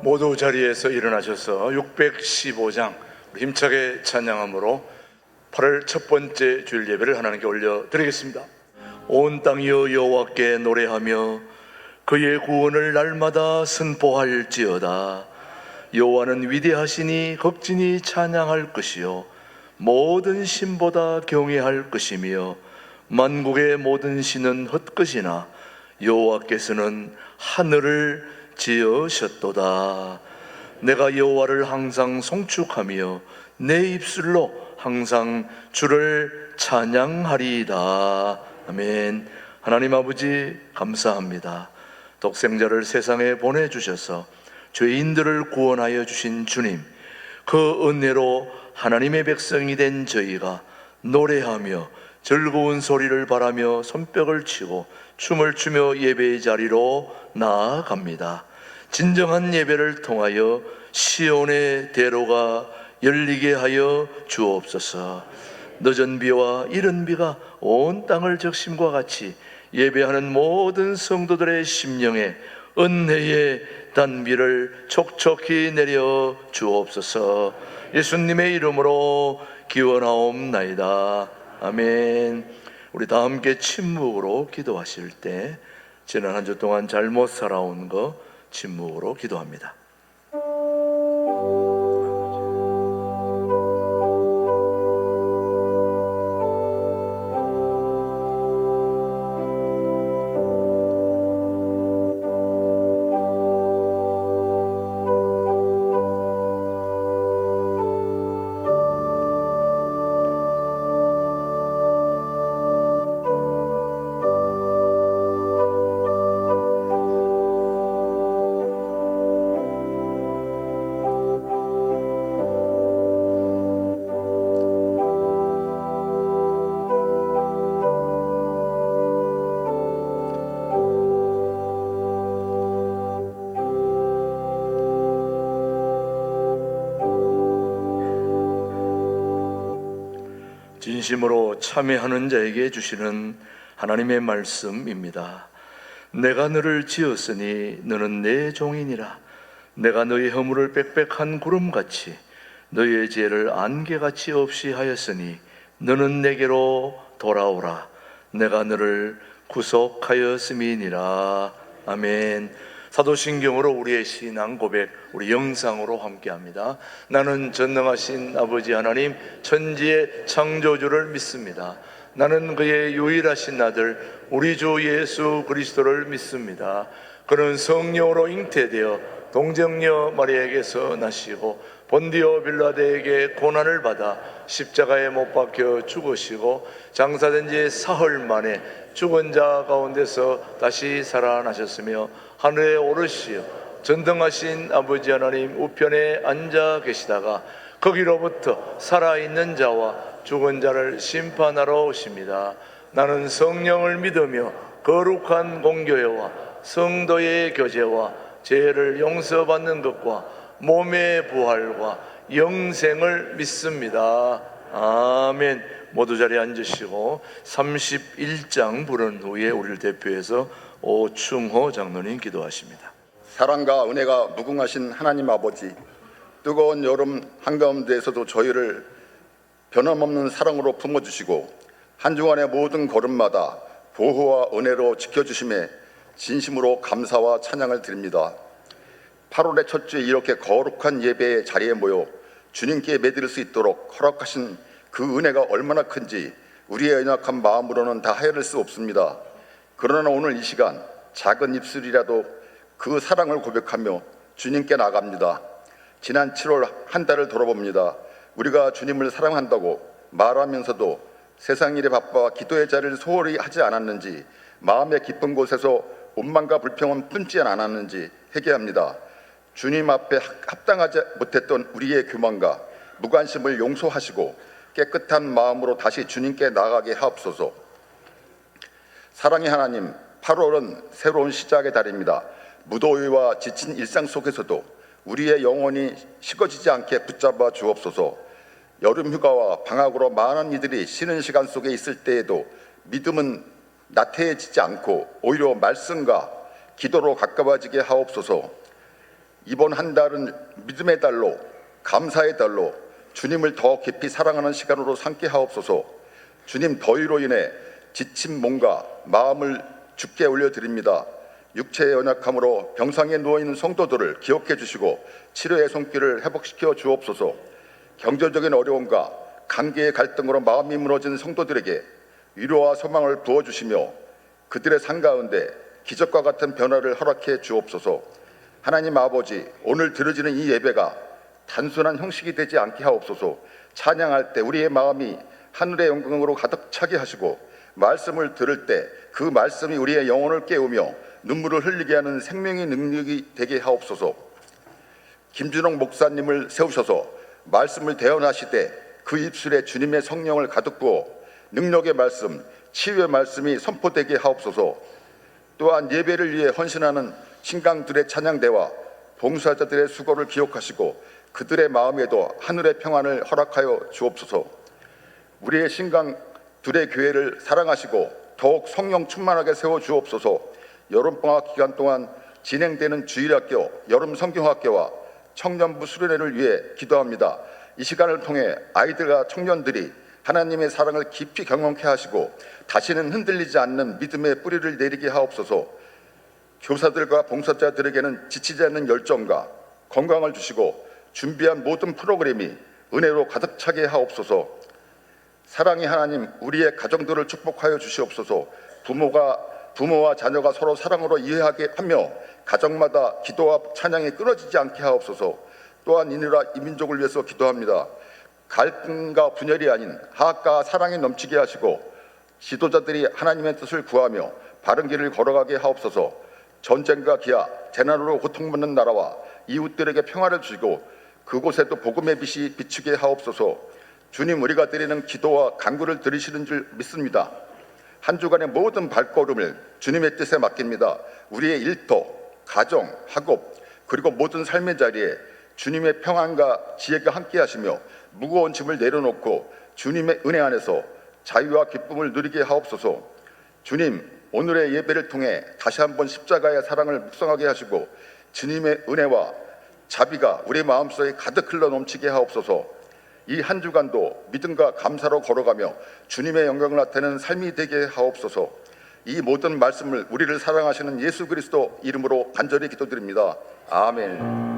모두 자리에서 일어나셔서 615장 힘차게 찬양함으로 8월 첫 번째 주일 예배를 하나님께 올려드리겠습니다. 온 땅이여 여호와께 노래하며 그의 구원을 날마다 선포할지어다. 여호와는 위대하시니 극진히 찬양할 것이요 모든 신보다 경외할 것이며 만국의 모든 신은 헛것이나 여호와께서는 하늘을 지으셨도다. 내가 여호와를 항상 송축하며 내 입술로 항상 주를 찬양하리이다. 아멘. 하나님 아버지 감사합니다. 독생자를 세상에 보내주셔서 죄인들을 구원하여 주신 주님, 그 은혜로 하나님의 백성이 된 저희가 노래하며 즐거운 소리를 바라며 손뼉을 치고 춤을 추며 예배의 자리로 나아갑니다. 진정한 예배를 통하여 시온의 대로가 열리게 하여 주옵소서. 늦은 비와 이른 비가 온 땅을 적심과 같이 예배하는 모든 성도들의 심령에 은혜의 단비를 촉촉히 내려 주옵소서. 예수님의 이름으로 기원하옵나이다. 아멘. 우리 다 함께 침묵으로 기도하실 때 지난 한 주 동안 잘못 살아온 거 침묵으로 기도합니다. 진심으로 참회하는 자에게 주시는 하나님의 말씀입니다. 내가 너를 지었으니 너는 내 종이니라. 내가 너의 허물을 빽빽한 구름같이 너의 죄를 안개같이 없이 하였으니 너는 내게로 돌아오라. 내가 너를 구속하였음이니라. 아멘. 사도신경으로 우리의 신앙 고백, 우리 영상으로 함께합니다. 나는 전능하신 아버지 하나님 천지의 창조주를 믿습니다. 나는 그의 유일하신 아들 우리 주 예수 그리스도를 믿습니다. 그는 성령으로 잉태되어 동정녀 마리아에게서 나시고 본디오 빌라데에게 고난을 받아 십자가에 못 박혀 죽으시고 장사된 지 사흘 만에 죽은 자 가운데서 다시 살아나셨으며 하늘에 오르시어 전등하신 아버지 하나님 우편에 앉아 계시다가 거기로부터 살아있는 자와 죽은 자를 심판하러 오십니다. 나는 성령을 믿으며 거룩한 공교회와 성도의 교제와 죄를 용서받는 것과 몸의 부활과 영생을 믿습니다. 아멘. 모두 자리에 앉으시고 31장 부른 후에 우리를 대표해서 오충호 장로님 기도하십니다. 사랑과 은혜가 무궁하신 하나님 아버지, 뜨거운 여름 한가운데에서도 저희를 변함없는 사랑으로 품어주시고 한 주간의 모든 걸음마다 보호와 은혜로 지켜주심에 진심으로 감사와 찬양을 드립니다. 8월의 첫 주에 이렇게 거룩한 예배의 자리에 모여 주님께 예배드릴 수 있도록 허락하신 그 은혜가 얼마나 큰지 우리의 연약한 마음으로는 다 헤아릴 수 없습니다. 그러나 오늘 이 시간 작은 입술이라도 그 사랑을 고백하며 주님께 나갑니다. 지난 7월 한 달을 돌아봅니다. 우리가 주님을 사랑한다고 말하면서도 세상 일에 바빠 기도의 자리를 소홀히 하지 않았는지, 마음의 깊은 곳에서 원망과 불평은 품지 않았는지 회개합니다. 주님 앞에 합당하지 못했던 우리의 교만과 무관심을 용서하시고 깨끗한 마음으로 다시 주님께 나아가게 하옵소서. 사랑의 하나님, 8월은 새로운 시작의 달입니다. 무더위와 지친 일상 속에서도 우리의 영혼이 식어지지 않게 붙잡아 주옵소서. 여름 휴가와 방학으로 많은 이들이 쉬는 시간 속에 있을 때에도 믿음은 나태해지지 않고 오히려 말씀과 기도로 가까워지게 하옵소서. 이번 한 달은 믿음의 달로, 감사의 달로 주님을 더 깊이 사랑하는 시간으로 삼게 하옵소서. 주님, 더위로 인해 지친 몸과 마음을 주께 올려드립니다. 육체의 연약함으로 병상에 누워있는 성도들을 기억해 주시고 치료의 손길을 회복시켜 주옵소서. 경제적인 어려움과 관계의 갈등으로 마음이 무너진 성도들에게 위로와 소망을 부어주시며 그들의 삶 가운데 기적과 같은 변화를 허락해 주옵소서. 하나님 아버지, 오늘 드려지는 이 예배가 단순한 형식이 되지 않게 하옵소서. 찬양할 때 우리의 마음이 하늘의 영광으로 가득 차게 하시고 말씀을 들을 때 그 말씀이 우리의 영혼을 깨우며 눈물을 흘리게 하는 생명의 능력이 되게 하옵소서. 김준홍 목사님을 세우셔서 말씀을 대언하시되 그 입술에 주님의 성령을 가득 부어 능력의 말씀, 치유의 말씀이 선포되게 하옵소서. 또한 예배를 위해 헌신하는 신강들의 찬양대와 봉사자들의 수고를 기억하시고 그들의 마음에도 하늘의 평안을 허락하여 주옵소서. 우리의 신강들의 교회를 사랑하시고 더욱 성령 충만하게 세워 주옵소서. 여름방학 기간 동안 진행되는 주일학교, 여름 성경학교와 청년부 수련회를 위해 기도합니다. 이 시간을 통해 아이들과 청년들이 하나님의 사랑을 깊이 경험케 하시고 다시는 흔들리지 않는 믿음의 뿌리를 내리게 하옵소서. 교사들과 봉사자들에게는 지치지 않는 열정과 건강을 주시고 준비한 모든 프로그램이 은혜로 가득 차게 하옵소서. 사랑의 하나님, 우리의 가정들을 축복하여 주시옵소서. 부모와 자녀가 서로 사랑으로 이해하게 하며 가정마다 기도와 찬양이 끊어지지 않게 하옵소서. 또한 이 민족을 위해서 기도합니다. 갈등과 분열이 아닌 화합과 사랑이 넘치게 하시고 지도자들이 하나님의 뜻을 구하며 바른 길을 걸어가게 하옵소서. 전쟁과 기아, 재난으로 고통받는 나라와 이웃들에게 평화를 주시고 그곳에도 복음의 빛이 비추게 하옵소서. 주님, 우리가 드리는 기도와 간구를 들으시는 줄 믿습니다. 한 주간의 모든 발걸음을 주님의 뜻에 맡깁니다. 우리의 일터, 가정, 학업, 그리고 모든 삶의 자리에 주님의 평안과 지혜가 함께 하시며 무거운 짐을 내려놓고 주님의 은혜 안에서 자유와 기쁨을 누리게 하옵소서. 주님, 오늘의 예배를 통해 다시 한번 십자가의 사랑을 묵상하게 하시고 주님의 은혜와 자비가 우리 마음속에 가득 흘러 넘치게 하옵소서. 이 한 주간도 믿음과 감사로 걸어가며 주님의 영광을 나타내는 삶이 되게 하옵소서. 이 모든 말씀을 우리를 사랑하시는 예수 그리스도 이름으로 간절히 기도드립니다. 아멘.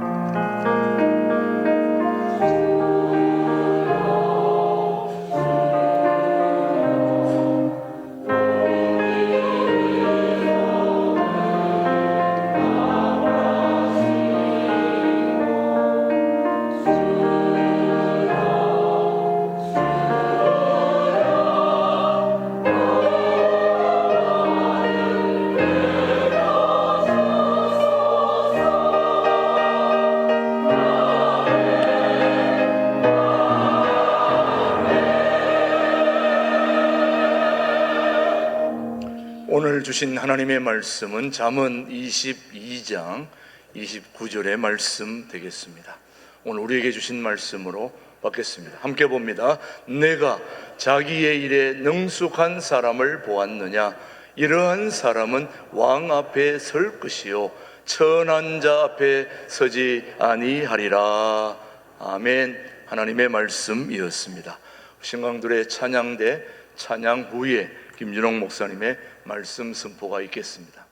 오늘 주신 하나님의 말씀은 잠언 22장 29절의 말씀 되겠습니다. 오늘 우리에게 주신 말씀으로 받겠습니다. 함께 봅니다. 내가 자기의 일에 능숙한 사람을 보았느냐? 이러한 사람은 왕 앞에 설 것이요 천한 자 앞에 서지 아니하리라. 아멘. 하나님의 말씀이었습니다. 신강들의 찬양대 찬양 후에 김준홍 목사님의 말씀 선포가 있겠습니다.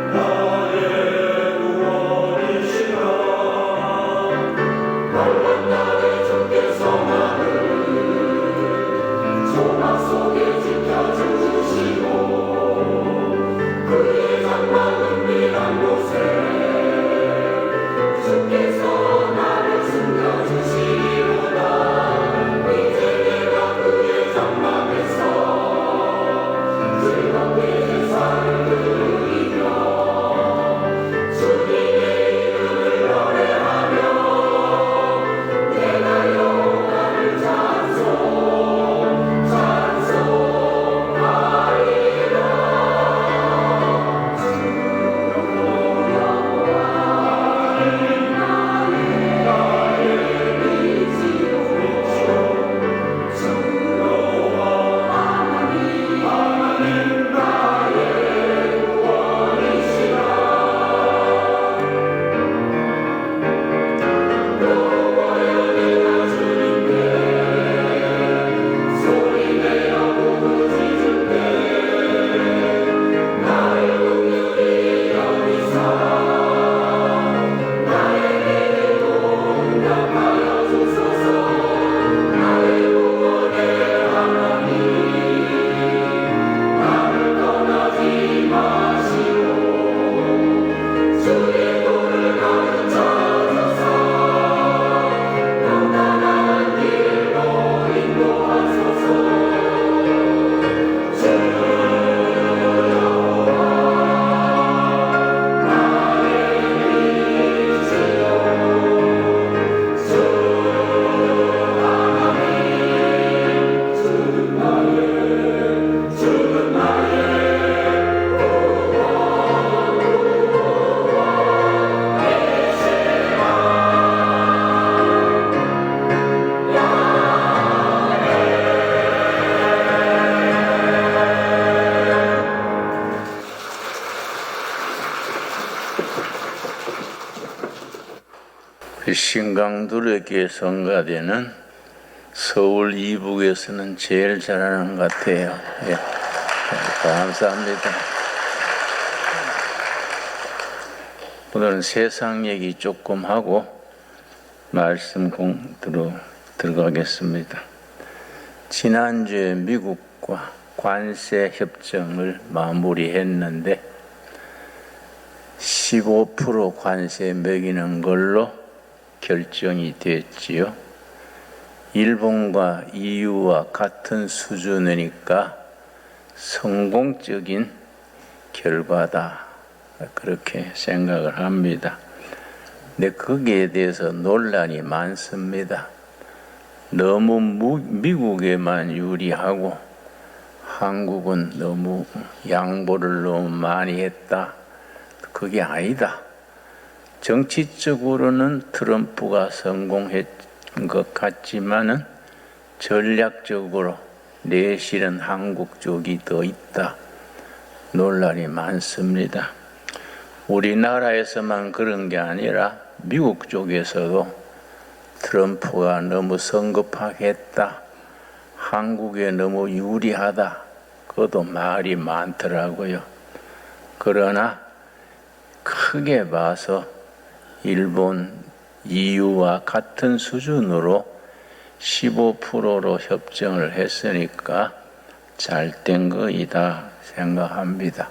나의 구원이시라 신강두렵교에 성가대는 서울 이북에서는 제일 잘하는 것 같아요. 예. 감사합니다. 오늘은 세상 얘기 조금 하고 말씀 들어가겠습니다. 지난주에 미국과 관세 협정을 마무리했는데 15% 관세 매기는 걸로 결정이 됐지요. 일본과 EU와 같은 수준이니까 성공적인 결과다, 그렇게 생각을 합니다. 근데 거기에 대해서 논란이 많습니다. 너무 미국에만 유리하고 한국은 너무 양보를 너무 많이 했다. 그게 아니다. 정치적으로는 트럼프가 성공했 것 같지만은 전략적으로 내실은 한국 쪽이 더 있다. 논란이 많습니다. 우리나라에서만 그런 게 아니라 미국 쪽에서도 트럼프가 너무 성급하게 했다. 한국에 너무 유리하다. 그것도 말이 많더라고요. 그러나 크게 봐서 일본, EU와 같은 수준으로 15%로 협정을 했으니까 잘된 거이다 생각합니다.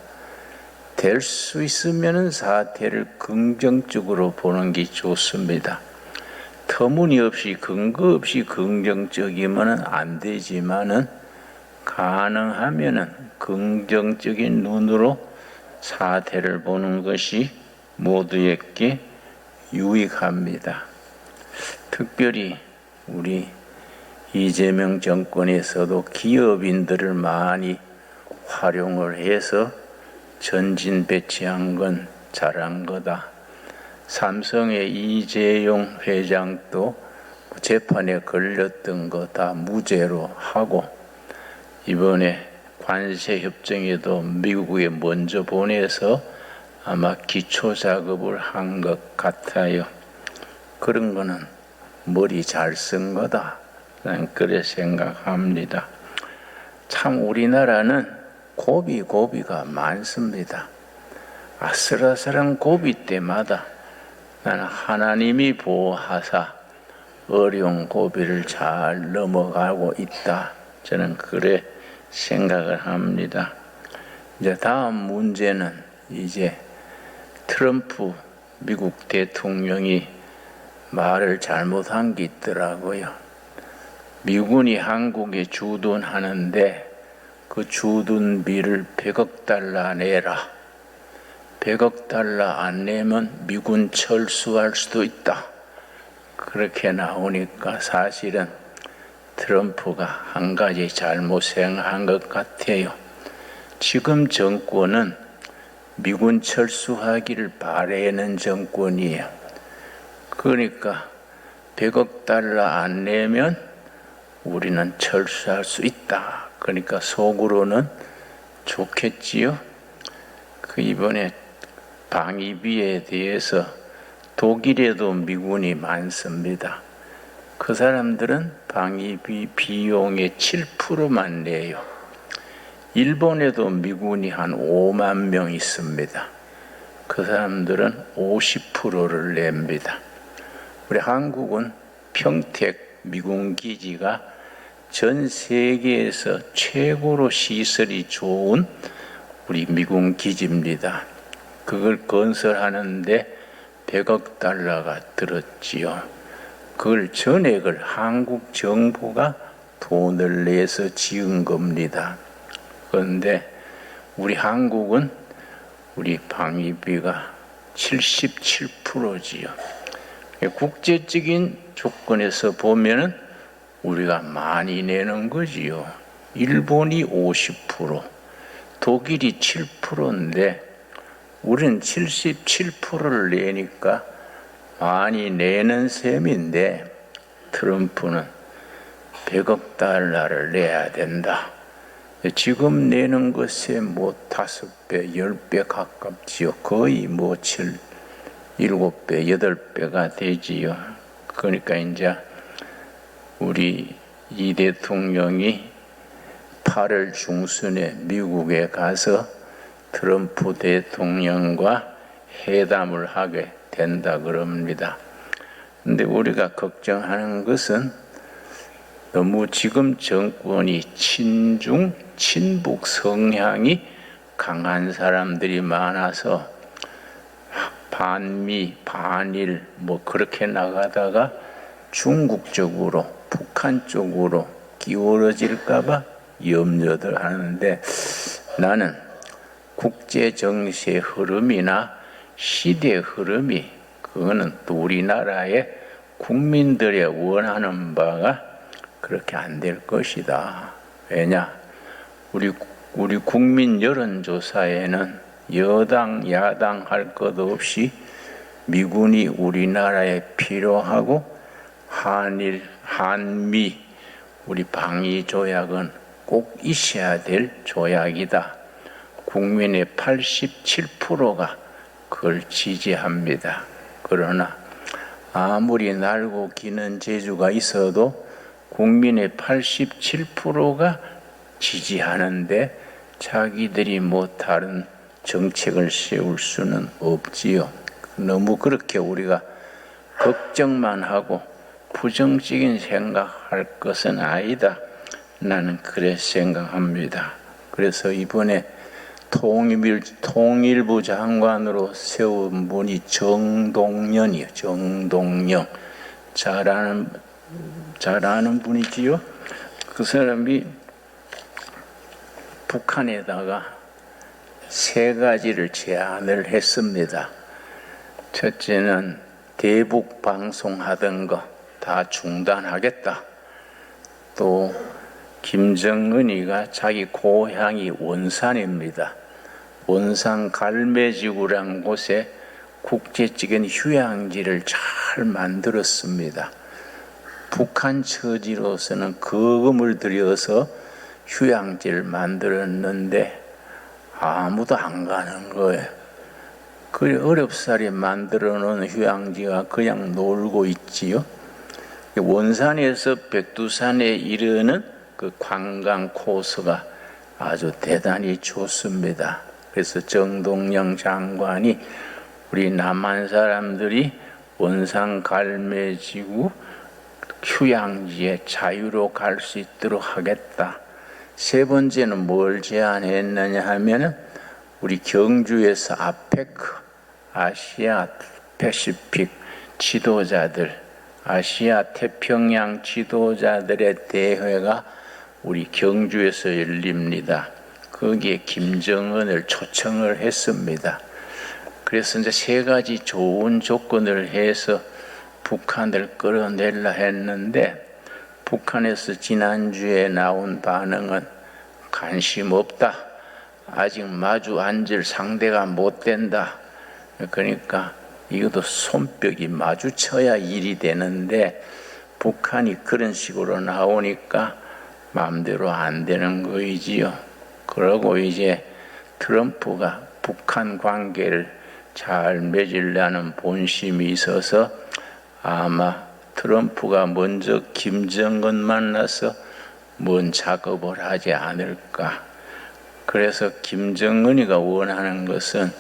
될 수 있으면 사태를 긍정적으로 보는 게 좋습니다. 터무니없이 근거 없이 긍정적이면 안 되지만은 가능하면은 긍정적인 눈으로 사태를 보는 것이 모두에게 유익합니다. 특별히 우리 이재명 정권에서도 기업인들을 많이 활용을 해서 전진 배치한 건 잘한 거다. 삼성의 이재용 회장도 재판에 걸렸던 거 다 무죄로 하고 이번에 관세 협정에도 미국에 먼저 보내서 아마 기초 작업을 한 것 같아요. 그런 거는 머리 잘 쓴 거다. 난 그래 생각합니다. 참 우리나라는 고비가 많습니다. 아슬아슬한 고비 때마다 나는 하나님이 보호하사 어려운 고비를 잘 넘어가고 있다. 저는 그래 생각을 합니다. 이제 다음 문제는 이제 트럼프 미국 대통령이 말을 잘못한 게 있더라고요. 미군이 한국에 주둔하는데 그 주둔비를 100억 달러 내라. 100억 달러 안 내면 미군 철수할 수도 있다. 그렇게 나오니까 사실은 트럼프가 한 가지 잘못 생각한 것 같아요. 지금 정권은 미군 철수하기를 바라는 정권이에요. 그러니까 100억 달러 안 내면 우리는 철수할 수 있다. 그러니까 속으로는 좋겠지요. 그 이번에 방위비에 대해서 독일에도 미군이 많습니다. 그 사람들은 방위비 비용의 7%만 내요. 일본에도 미군이 한 5만 명 있습니다. 그 사람들은 50%를 냅니다. 우리 한국은 평택 미군 기지가 전 세계에서 최고로 시설이 좋은 우리 미군 기지입니다. 그걸 건설하는데 100억 달러가 들었지요. 그걸 전액을 한국 정부가 돈을 내서 지은 겁니다. 그런데 우리 한국은 우리 방위비가 77%지요. 국제적인 조건에서 보면은 우리가 많이 내는 거지요. 일본이 50%, 독일이 7%인데 우리는 77%를 내니까 많이 내는 셈인데 트럼프는 100억 달러를 내야 된다. 지금 내는 것에 뭐 5배, 10배 가깝지요. 거의 뭐 7, 7배, 8배가 되지요. 그러니까 이제 우리 이 대통령이 8월 중순에 미국에 가서 트럼프 대통령과 회담을 하게 된다 그럽니다. 근데 우리가 걱정하는 것은 너무 지금 정권이 친중, 친북 성향이 강한 사람들이 많아서 반미, 반일 뭐 그렇게 나가다가 중국 쪽으로, 북한 쪽으로 기울어질까 봐 염려들 하는데, 나는 국제 정세의 흐름이나 시대의 흐름이 그거는 또 우리나라의 국민들의 원하는 바가 그렇게 안 될 것이다. 왜냐? 우리 국민 여론조사에는 여당, 야당 할 것 없이 미군이 우리나라에 필요하고 한일, 한미, 우리 방위 조약은 꼭 있어야 될 조약이다. 국민의 87%가 그걸 지지합니다. 그러나 아무리 날고 기는 재주가 있어도 국민의 87%가 지지하는데 자기들이 뭐 다른 정책을 세울 수는 없지요. 너무 그렇게 우리가 걱정만 하고 부정적인 생각할 것은 아니다. 나는 그래 생각합니다. 그래서 이번에 통일부 장관으로 세운 분이 정동연이요. 정동영. 잘 아는 분이지요. 그 사람이 북한에다가 3가지를 제안을 했습니다. 첫째는 대북 방송하던 거 다 중단하겠다. 또 김정은이가 자기 고향이 원산입니다. 원산 갈매지구란 곳에 국제적인 휴양지를 잘 만들었습니다. 북한 처지로서는 거금을 들여서 휴양지를 만들었는데 아무도 안 가는 거예요. 그 어렵사리 만들어 놓은 휴양지가 그냥 놀고 있지요. 원산에서 백두산에 이르는 그 관광 코스가 아주 대단히 좋습니다. 그래서 정동영 장관이 우리 남한 사람들이 원산 갈매지구 휴양지에 자유로 갈 수 있도록 하겠다. 3번째는 뭘 제안했느냐 하면은 우리 경주에서 아페크, 아시아 패시픽 지도자들, 아시아 태평양 지도자들의 대회가 우리 경주에서 열립니다. 거기에 김정은을 초청을 했습니다. 그래서 이제 3가지 좋은 조건을 해서 북한을 끌어내려 했는데, 북한에서 지난주에 나온 반응은 관심 없다. 아직 마주 앉을 상대가 못 된다. 그러니까 이것도 손뼉이 마주쳐야 일이 되는데 북한이 그런 식으로 나오니까 마음대로 안 되는 거이지요. 그러고 이제 트럼프가 북한 관계를 잘 맺으려는 본심이 있어서 아마 트럼프가 먼저 김정은 만나서 뭔 작업을 하지 않을까. 그래서 김정은이가 원하는 것은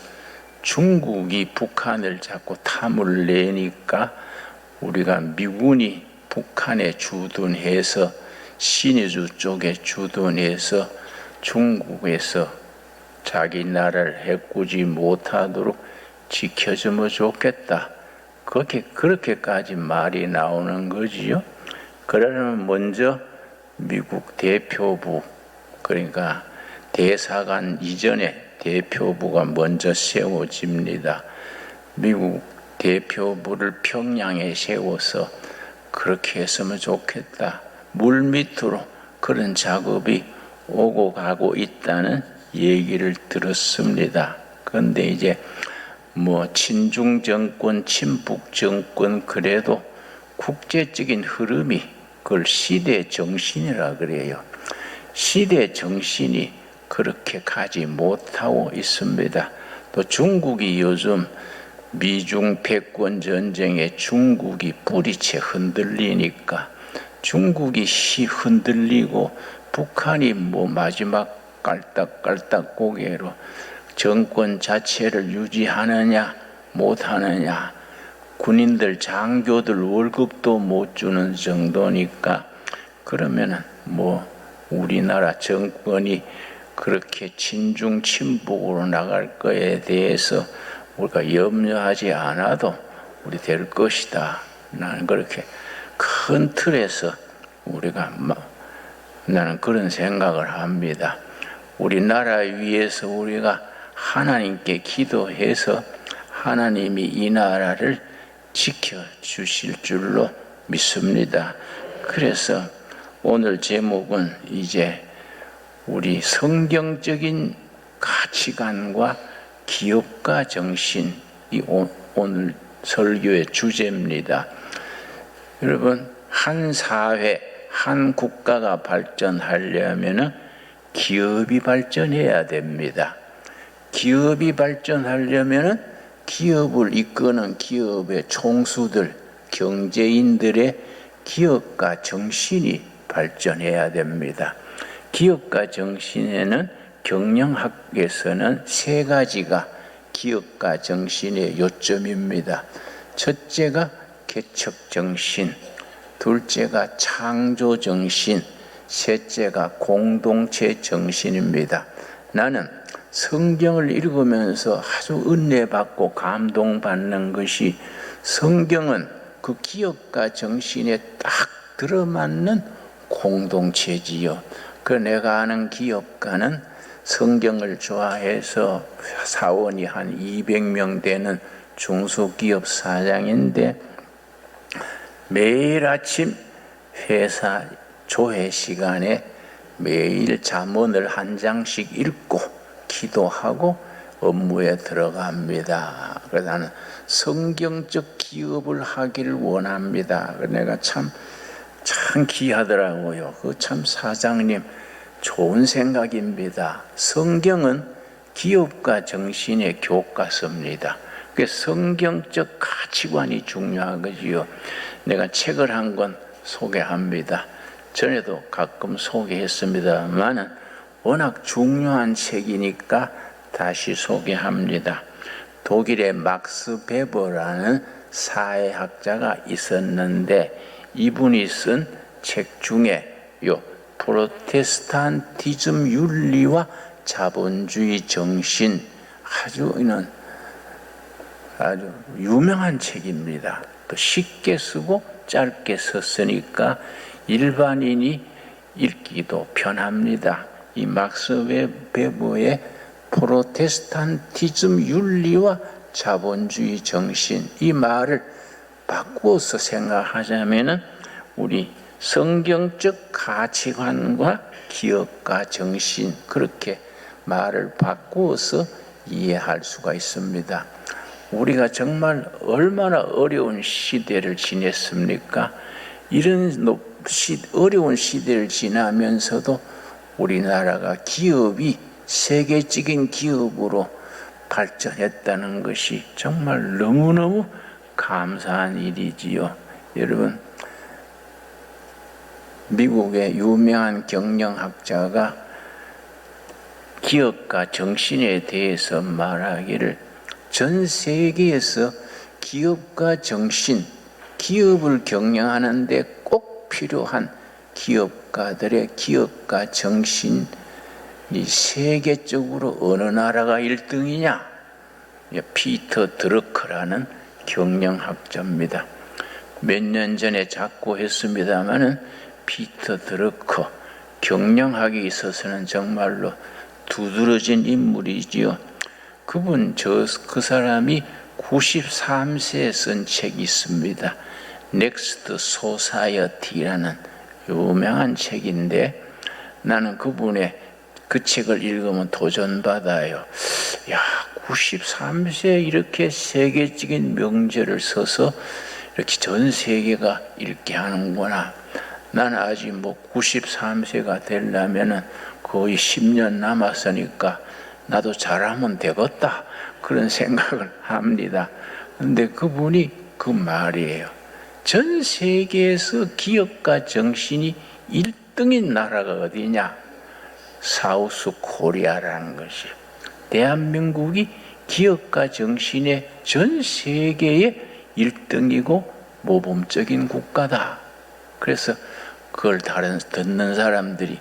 중국이 북한을 자꾸 탐을 내니까 우리가 미군이 북한에 주둔해서 신의주 쪽에 주둔해서 중국에서 자기 나라를 해꾸지 못하도록 지켜주면 좋겠다. 그렇게까지 말이 나오는 거지요. 그러려면 먼저 미국 대표부, 그러니까 대사관 이전에 대표부가 먼저 세워집니다. 미국 대표부를 평양에 세워서 그렇게 했으면 좋겠다. 물밑으로 그런 작업이 오고 가고 있다는 얘기를 들었습니다. 그런데 이제 뭐 친중 정권, 친북 정권, 그래도 국제적인 흐름이 그걸 시대 정신이라 그래요. 시대 정신이 그렇게 가지 못하고 있습니다. 또 중국이 요즘 미중 패권 전쟁에 중국이 뿌리채 흔들리니까 중국이 흔들리고 북한이 마지막 깔딱깔딱 고개로 정권 자체를 유지하느냐 못하느냐, 군인들 장교들 월급도 못 주는 정도니까, 그러면은 우리나라 정권이 그렇게 친중 친북으로 나갈 거에 대해서 우리가 염려하지 않아도 우리 될 것이다. 나는 그렇게 큰 틀에서 나는 그런 생각을 합니다. 우리나라 위해서 우리가 하나님께 기도해서 하나님이 이 나라를 지켜주실 줄로 믿습니다. 그래서 오늘 제목은 이제 우리 성경적인 가치관과 기업가 정신이 오늘 설교의 주제입니다. 여러분, 한 사회, 한 국가가 발전하려면 기업이 발전해야 됩니다. 기업이 발전하려면 기업을 이끄는 기업의 총수들, 경제인들의 기업가 정신이 발전해야 됩니다. 기업가 정신에는 경영학에서는 세 가지가 기업가 정신의 요점입니다. 첫째가 개척 정신, 둘째가 창조 정신, 셋째가 공동체 정신입니다. 나는 성경을 읽으면서 아주 은혜받고 감동받는 것이, 성경은 그 기업가 정신에 딱 들어맞는 공동체지요. 그 내가 아는 기업가는 성경을 좋아해서 사원이 한 200명 되는 중소기업 사장인데, 매일 아침 회사 조회 시간에 매일 잠언을 한 장씩 읽고 기도하고 업무에 들어갑니다. 그래서 나는 성경적 기업을 하기를 원합니다. 내가 참 귀하더라고요. 참 사장님 좋은 생각입니다. 성경은 기업가 정신의 교과서입니다. 그 성경적 가치관이 중요한 거지요. 내가 책을 한 권 소개합니다. 전에도 가끔 소개했습니다만은 워낙 중요한 책이니까 다시 소개합니다. 독일의 막스 베버라는 사회학자가 있었는데, 이분이 쓴 책 중에 프로테스탄티즘 윤리와 자본주의 정신, 아주 유명한 책입니다. 또 쉽게 쓰고 짧게 썼으니까 일반인이 읽기도 편합니다. 이 막스 베버의 프로테스탄티즘 윤리와 자본주의 정신, 이 말을 바꾸어서 생각하자면은 우리 성경적 가치관과 기업가 정신, 그렇게 말을 바꾸어서 이해할 수가 있습니다. 우리가 정말 얼마나 어려운 시대를 지냈습니까? 이런 어려운 시대를 지나면서도 우리나라가 기업이 세계적인 기업으로 발전했다는 것이 정말 너무너무 감사한 일이지요. 여러분, 미국의 유명한 경영학자가 기업가 정신에 대해서 말하기를, 전 세계에서 기업가 정신, 기업을 경영하는 데 꼭 필요한 기업가들의 기업가 정신이 세계적으로 어느 나라가 1등이냐? 피터 드러커라는 경영학자입니다. 몇 년 전에 작고했습니다마는 피터 드러커, 경영학에 있어서는 정말로 두드러진 인물이지요. 그 사람이 93세에 쓴 책이 있습니다. 넥스트 소사이어티라는 유명한 책인데, 나는 그 책을 읽으면 도전받아요. 93세에 이렇게 세계적인 명제를 써서 이렇게 전 세계가 읽게 하는구나. 나는 아직 93세가 되려면은 거의 10년 남았으니까 나도 잘하면 되겠다, 그런 생각을 합니다. 근데 그분이 그 말이에요. 전 세계에서 기업가 정신이 1등인 나라가 어디냐? 사우스 코리아라는 것이. 대한민국이 기업가 정신의 전 세계의 1등이고 모범적인 국가다. 그래서 그걸 듣는 사람들이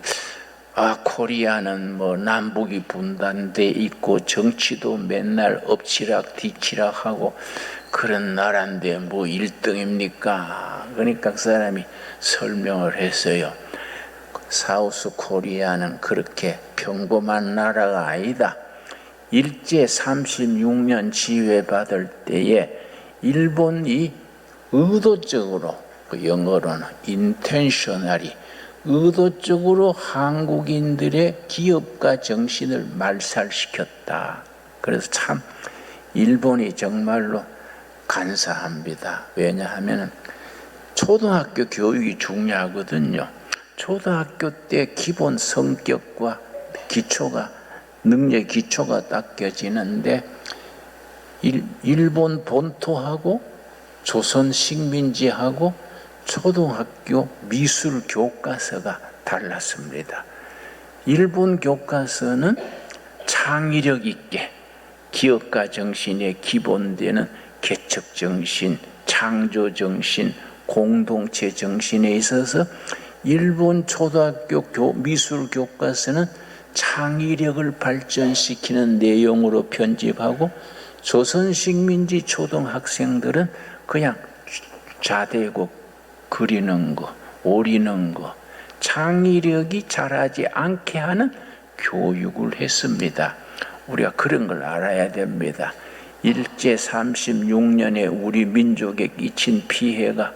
코리아는 뭐 남북이 분단돼 있고 정치도 맨날 엎치락 뒤치락하고 그런 나라인데 뭐 1등입니까? 그러니까 그 사람이 설명을 했어요. 사우스 코리아는 그렇게 평범한 나라가 아니다. 일제 36년 지배받을 때에 일본이 의도적으로, 그 영어로는 intentionally, 의도적으로 한국인들의 기업가 정신을 말살시켰다. 그래서 참 일본이 정말로 간사합니다. 왜냐하면 초등학교 교육이 중요하거든요. 초등학교 때 기본 성격과 기초가, 능력 기초가 닦여지는데 일본 본토하고 조선 식민지하고 초등학교 미술 교과서가 달랐습니다. 일본 교과서는 창의력 있게 기업가 정신에 기본되는 개척 정신, 창조 정신, 공동체 정신에 있어서 일본 초등학교 미술 교과서는 창의력을 발전시키는 내용으로 편집하고 조선 식민지 초등학생들은 그냥 자대고 그리는 거, 오리는 거, 창의력이 자라지 않게 하는 교육을 했습니다. 우리가 그런 걸 알아야 됩니다. 일제 36년에 우리 민족에 끼친 피해가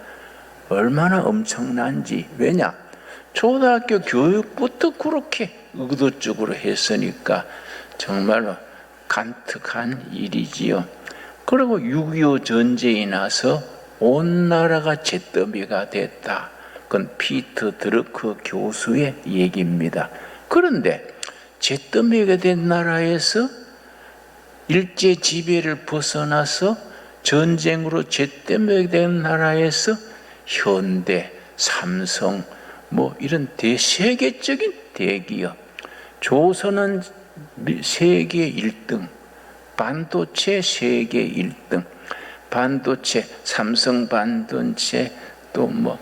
얼마나 엄청난지. 왜냐? 초등학교 교육부터 그렇게 의도적으로 했으니까 정말로 간특한 일이지요. 그리고 6.25 전쟁이 나서 온 나라가 잿더미가 됐다. 그건 피터 드러크 교수의 얘기입니다. 그런데 잿더미가 된 나라에서 일제 지배를 벗어나서 전쟁으로 잿더미가 된 나라에서 현대, 삼성, 뭐 이런 세계적인 대기업, 조선은 세계 1등, 반도체 세계 1등, 반도체, 삼성 반도체, 또 뭐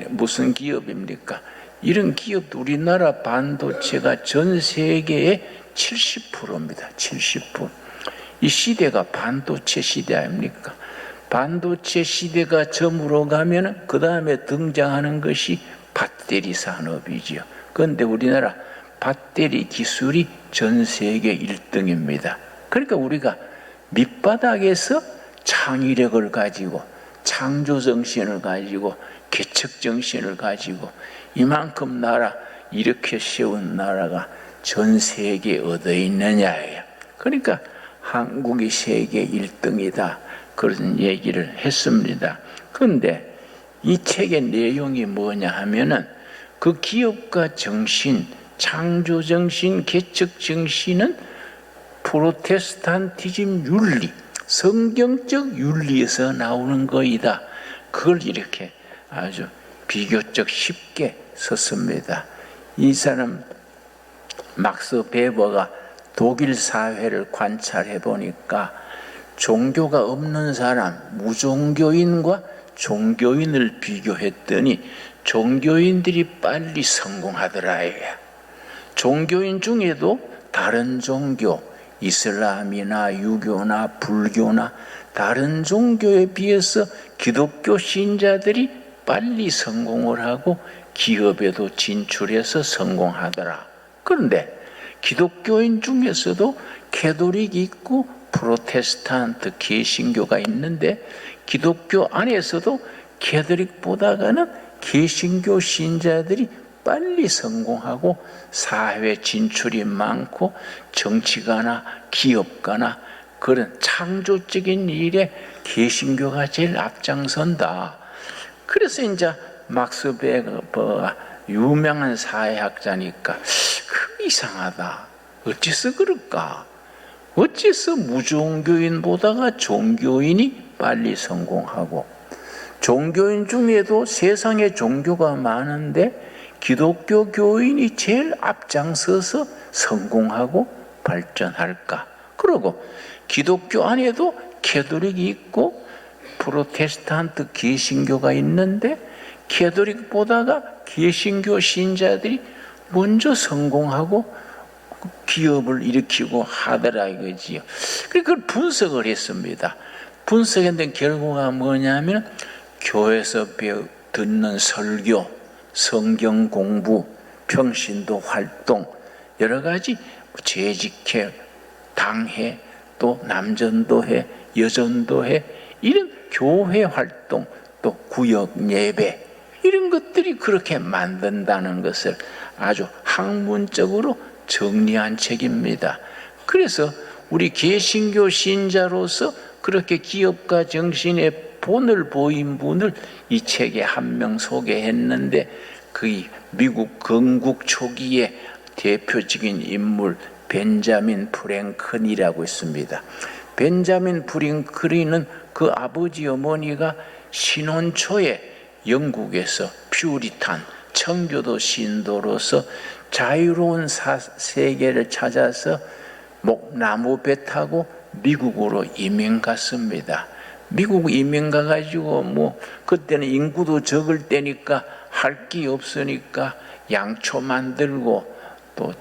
무슨 기업입니까? 이런 기업도 우리나라 반도체가 전 세계의 70%입니다. 70%. 이 시대가 반도체 시대 아닙니까? 반도체 시대가 저물어 가면 그 다음에 등장하는 것이 배터리 산업이지요. 그런데 우리나라 배터리 기술이 전 세계 1등입니다. 그러니까 우리가 밑바닥에서 창의력을 가지고 창조정신을 가지고 개척정신을 가지고 이만큼 나라 이렇게 세운 나라가 전 세계에 어디 있느냐예요. 그러니까 한국이 세계 1등이다. 그런 얘기를 했습니다. 그런데 이 책의 내용이 뭐냐 하면은 그 기업가 정신, 창조정신, 개척정신은 프로테스탄티즘 윤리, 성경적 윤리에서 나오는 거이다. 그걸 이렇게 아주 비교적 쉽게 썼습니다. 이 사람 막스 베버가 독일 사회를 관찰해 보니까 종교가 없는 사람, 무종교인과 종교인을 비교했더니 종교인들이 빨리 성공하더라. 종교인 중에도 다른 종교, 이슬람이나 유교나 불교나 다른 종교에 비해서 기독교 신자들이 빨리 성공을 하고 기업에도 진출해서 성공하더라. 그런데 기독교인 중에서도 캐톨릭이 있고 프로테스탄트 개신교가 있는데 기독교 안에서도 캐톨릭보다는 개신교 신자들이 빨리 성공하고 사회 진출이 많고 정치가나 기업가나 그런 창조적인 일에 개신교가 제일 앞장선다. 그래서 이제 막스 베버가 유명한 사회학자니까 이상하다. 어째서 그럴까? 어째서 무종교인보다가 종교인이 빨리 성공하고, 종교인 중에도 세상에 종교가 많은데 기독교 교인이 제일 앞장서서 성공하고 발전할까? 그리고 기독교 안에도 캐톨릭이 있고 프로테스탄트 개신교가 있는데 캐톨릭보다가 개신교 신자들이 먼저 성공하고 기업을 일으키고 하더라 이거지요. 그러니까 그걸 분석을 했습니다. 분석했는데 결과가 뭐냐면 교회에서 듣는 설교, 성경 공부, 평신도 활동, 여러 가지 재직회, 당회, 또 남전도회, 여전도회, 이런 교회 활동, 또 구역 예배, 이런 것들이 그렇게 만든다는 것을 아주 학문적으로 정리한 책입니다. 그래서 우리 개신교 신자로서 그렇게 기업가 정신의 본을 보인 분을 이 책에 한 명 소개했는데, 그 미국 건국 초기의 대표적인 인물 벤자민 프랭클이라고 있습니다. 벤자민 프랭클은 그 아버지 어머니가 신혼 초에 영국에서 퓨리탄 청교도 신도로서 자유로운 세계를 찾아서 나무배 타고 미국으로 이민 갔습니다. 미국 이민 가가지고 그때는 인구도 적을 때니까 할 게 없으니까 양초 만들고 또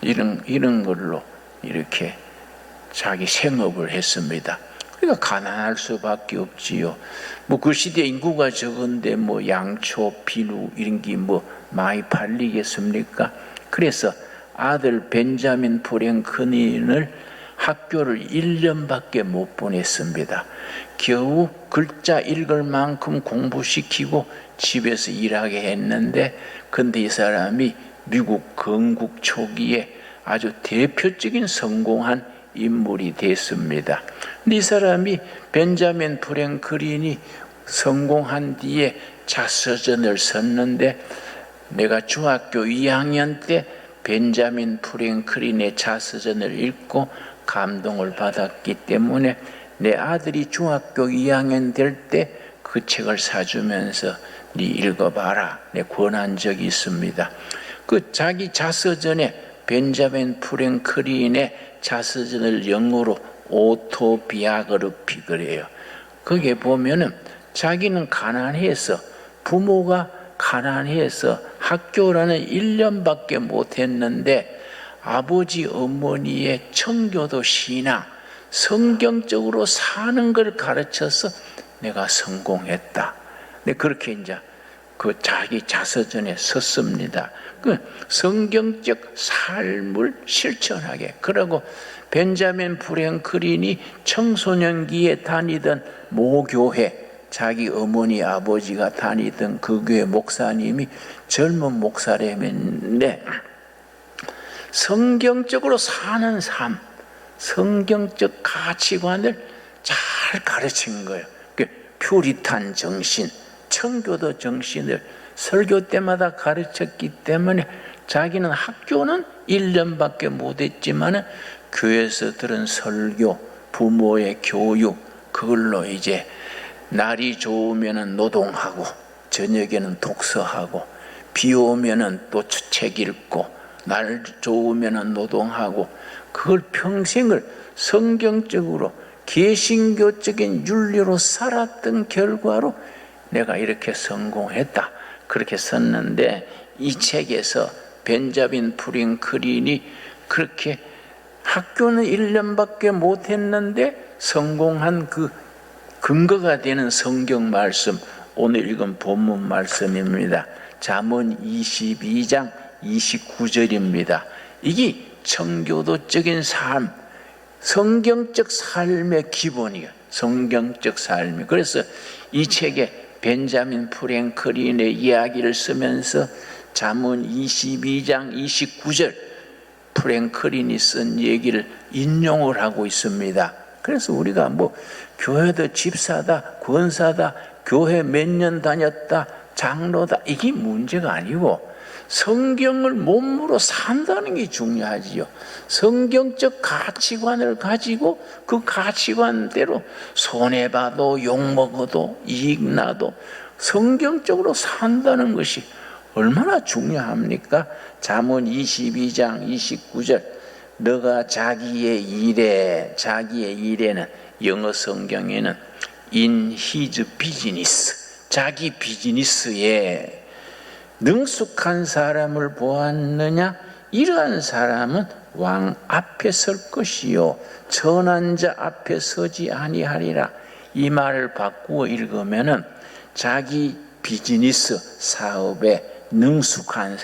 이런 걸로 이렇게 자기 생업을 했습니다. 그러니까 가난할 수밖에 없지요. 그 시대 인구가 적은데 양초, 비누 이런 게 많이 팔리겠습니까? 그래서 아들 벤자민 프랭클린을 학교를 1년밖에 못 보냈습니다. 겨우 글자 읽을 만큼 공부시키고 집에서 일하게 했는데, 근데 이 사람이 미국 건국 초기에 아주 대표적인 성공한 인물이 됐습니다. 근데 이 사람이 벤자민 프랭클린이 성공한 뒤에 자서전을 썼는데, 내가 중학교 2학년 때 벤자민 프랭클린의 자서전을 읽고 감동을 받았기 때문에 내 아들이 중학교 2학년 될 때 그 책을 사주면서 네 읽어봐라 내 권한 적이 있습니다. 그 자기 자서전에 벤자민 프랭클린의 자서전을 영어로 오토비아그래피 그래요. 거기에 보면은 자기는 가난해서, 부모가 가난해서 학교라는 1년밖에 못했는데 아버지 어머니의 청교도 신앙, 성경적으로 사는 걸 가르쳐서 내가 성공했다. 네, 그렇게 이제 그 자기 자서전에 썼습니다. 그 성경적 삶을 실천하게. 그리고 벤자민 프랭클린이 청소년기에 다니던 모교회, 자기 어머니 아버지가 다니던 그 교회 목사님이 젊은 목사라는데 성경적으로 사는 삶, 성경적 가치관을 잘 가르친 거예요. 퓨리탄 정신, 청교도 정신을 설교 때마다 가르쳤기 때문에 자기는 학교는 1년밖에 못했지만 교회에서 들은 설교, 부모의 교육, 그걸로 이제 날이 좋으면 노동하고 저녁에는 독서하고 비 오면 또 책 읽고 날 좋으면 노동하고, 그걸 평생을 성경적으로 개신교적인 윤리로 살았던 결과로 내가 이렇게 성공했다. 그렇게 썼는데, 이 책에서 벤자민 프랭클린이 그렇게 학교는 1년밖에 못했는데 성공한 그 근거가 되는 성경 말씀, 오늘 읽은 본문 말씀입니다. 잠언 22장 29절입니다. 이게 청교도적인 삶, 성경적 삶의 기본이에요. 성경적 삶이. 그래서 이 책에 벤자민 프랭클린의 이야기를 쓰면서 잠언 22장 29절 프랭클린이 쓴 얘기를 인용을 하고 있습니다. 그래서 우리가 교회도 집사다, 권사다, 교회 몇 년 다녔다, 장로다, 이게 문제가 아니고 성경을 몸으로 산다는 게 중요하지요. 성경적 가치관을 가지고 그 가치관대로 손해봐도 욕먹어도 이익나도 성경적으로 산다는 것이 얼마나 중요합니까? 잠언 22장 29절 너가 자기의 일에는 영어 성경에는 in his business 자기 비즈니스에 능숙한 사람을 보았느냐? 이러한 사람은 왕 앞에 설 것이요 천한 자 앞에 서지 아니하리라. 이 말을 바꾸어 읽으면은 자기 비즈니스 사업에 능숙한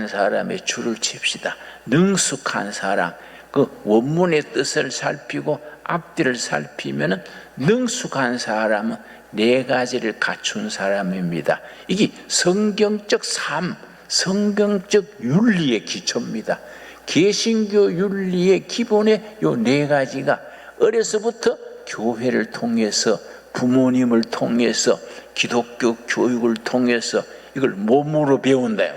사람의 줄을 칩시다. 능숙한 사람, 그 원문의 뜻을 살피고 앞뒤를 살피면은 능숙한 사람은 네 가지를 갖춘 사람입니다. 이게 성경적 삶, 성경적 윤리의 기초입니다. 개신교 윤리의 기본에 요 네 가지가 어려서부터 교회를 통해서 부모님을 통해서 기독교 교육을 통해서 이걸 몸으로 배운다.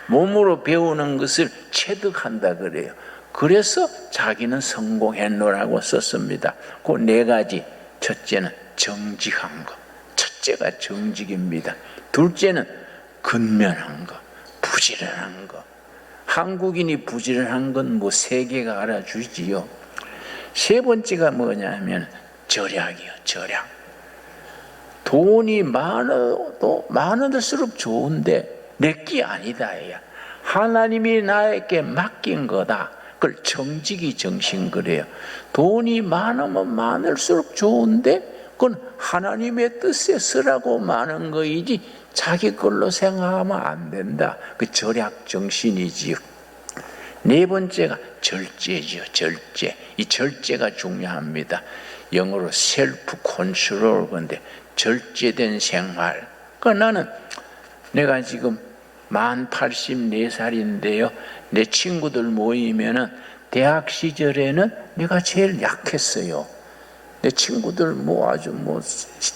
몸으로 배우는 것을 체득한다 그래요. 그래서 자기는 성공했노라고 썼습니다. 그 네 가지. 첫째는 정직한 것. 첫째가 정직입니다. 둘째는 근면한 것, 부지런한 것. 한국인이 부지런한 건 뭐 세계가 알아주지요. 세 번째가 뭐냐면 절약이요. 절약. 돈이 많을수록 좋은데 내게 아니다. 하나님이 나에게 맡긴 거다. 그걸 정직이 정신 그래요. 돈이 많으면 많을수록 좋은데 그건 하나님의 뜻에 쓰라고 많은 거이지 자기 걸로 생각하면 안 된다. 그 절약 정신이지요. 네 번째가 절제지요. 절제. 이 절제가 중요합니다. 영어로 셀프 컨트롤 건데 절제된 생활. 그러니까 내가 지금 만 84살인데요. 내 친구들 모이면은 대학 시절에는 내가 제일 약했어요. 내 친구들 아주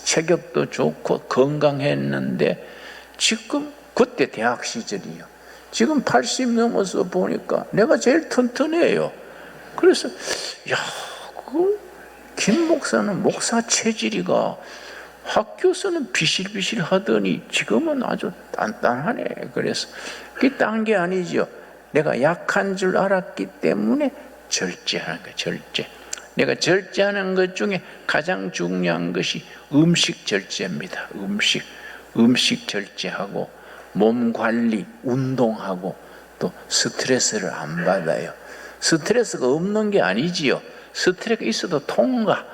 체격도 좋고 건강했는데 지금 그때 대학 시절이요. 지금 80 넘어서 보니까 내가 제일 튼튼해요. 그래서 김 목사는 목사 체질이가 학교에서는 비실비실 하더니 지금은 아주 단단하네. 그래서 그게 딴 게 아니죠. 내가 약한 줄 알았기 때문에 절제하는 거예요. 절제. 내가 절제하는 것 중에 가장 중요한 것이 음식 절제입니다. 음식 절제하고 몸 관리, 운동하고 또 스트레스를 안 받아요. 스트레스가 없는 게 아니지요. 스트레스가 있어도 통과.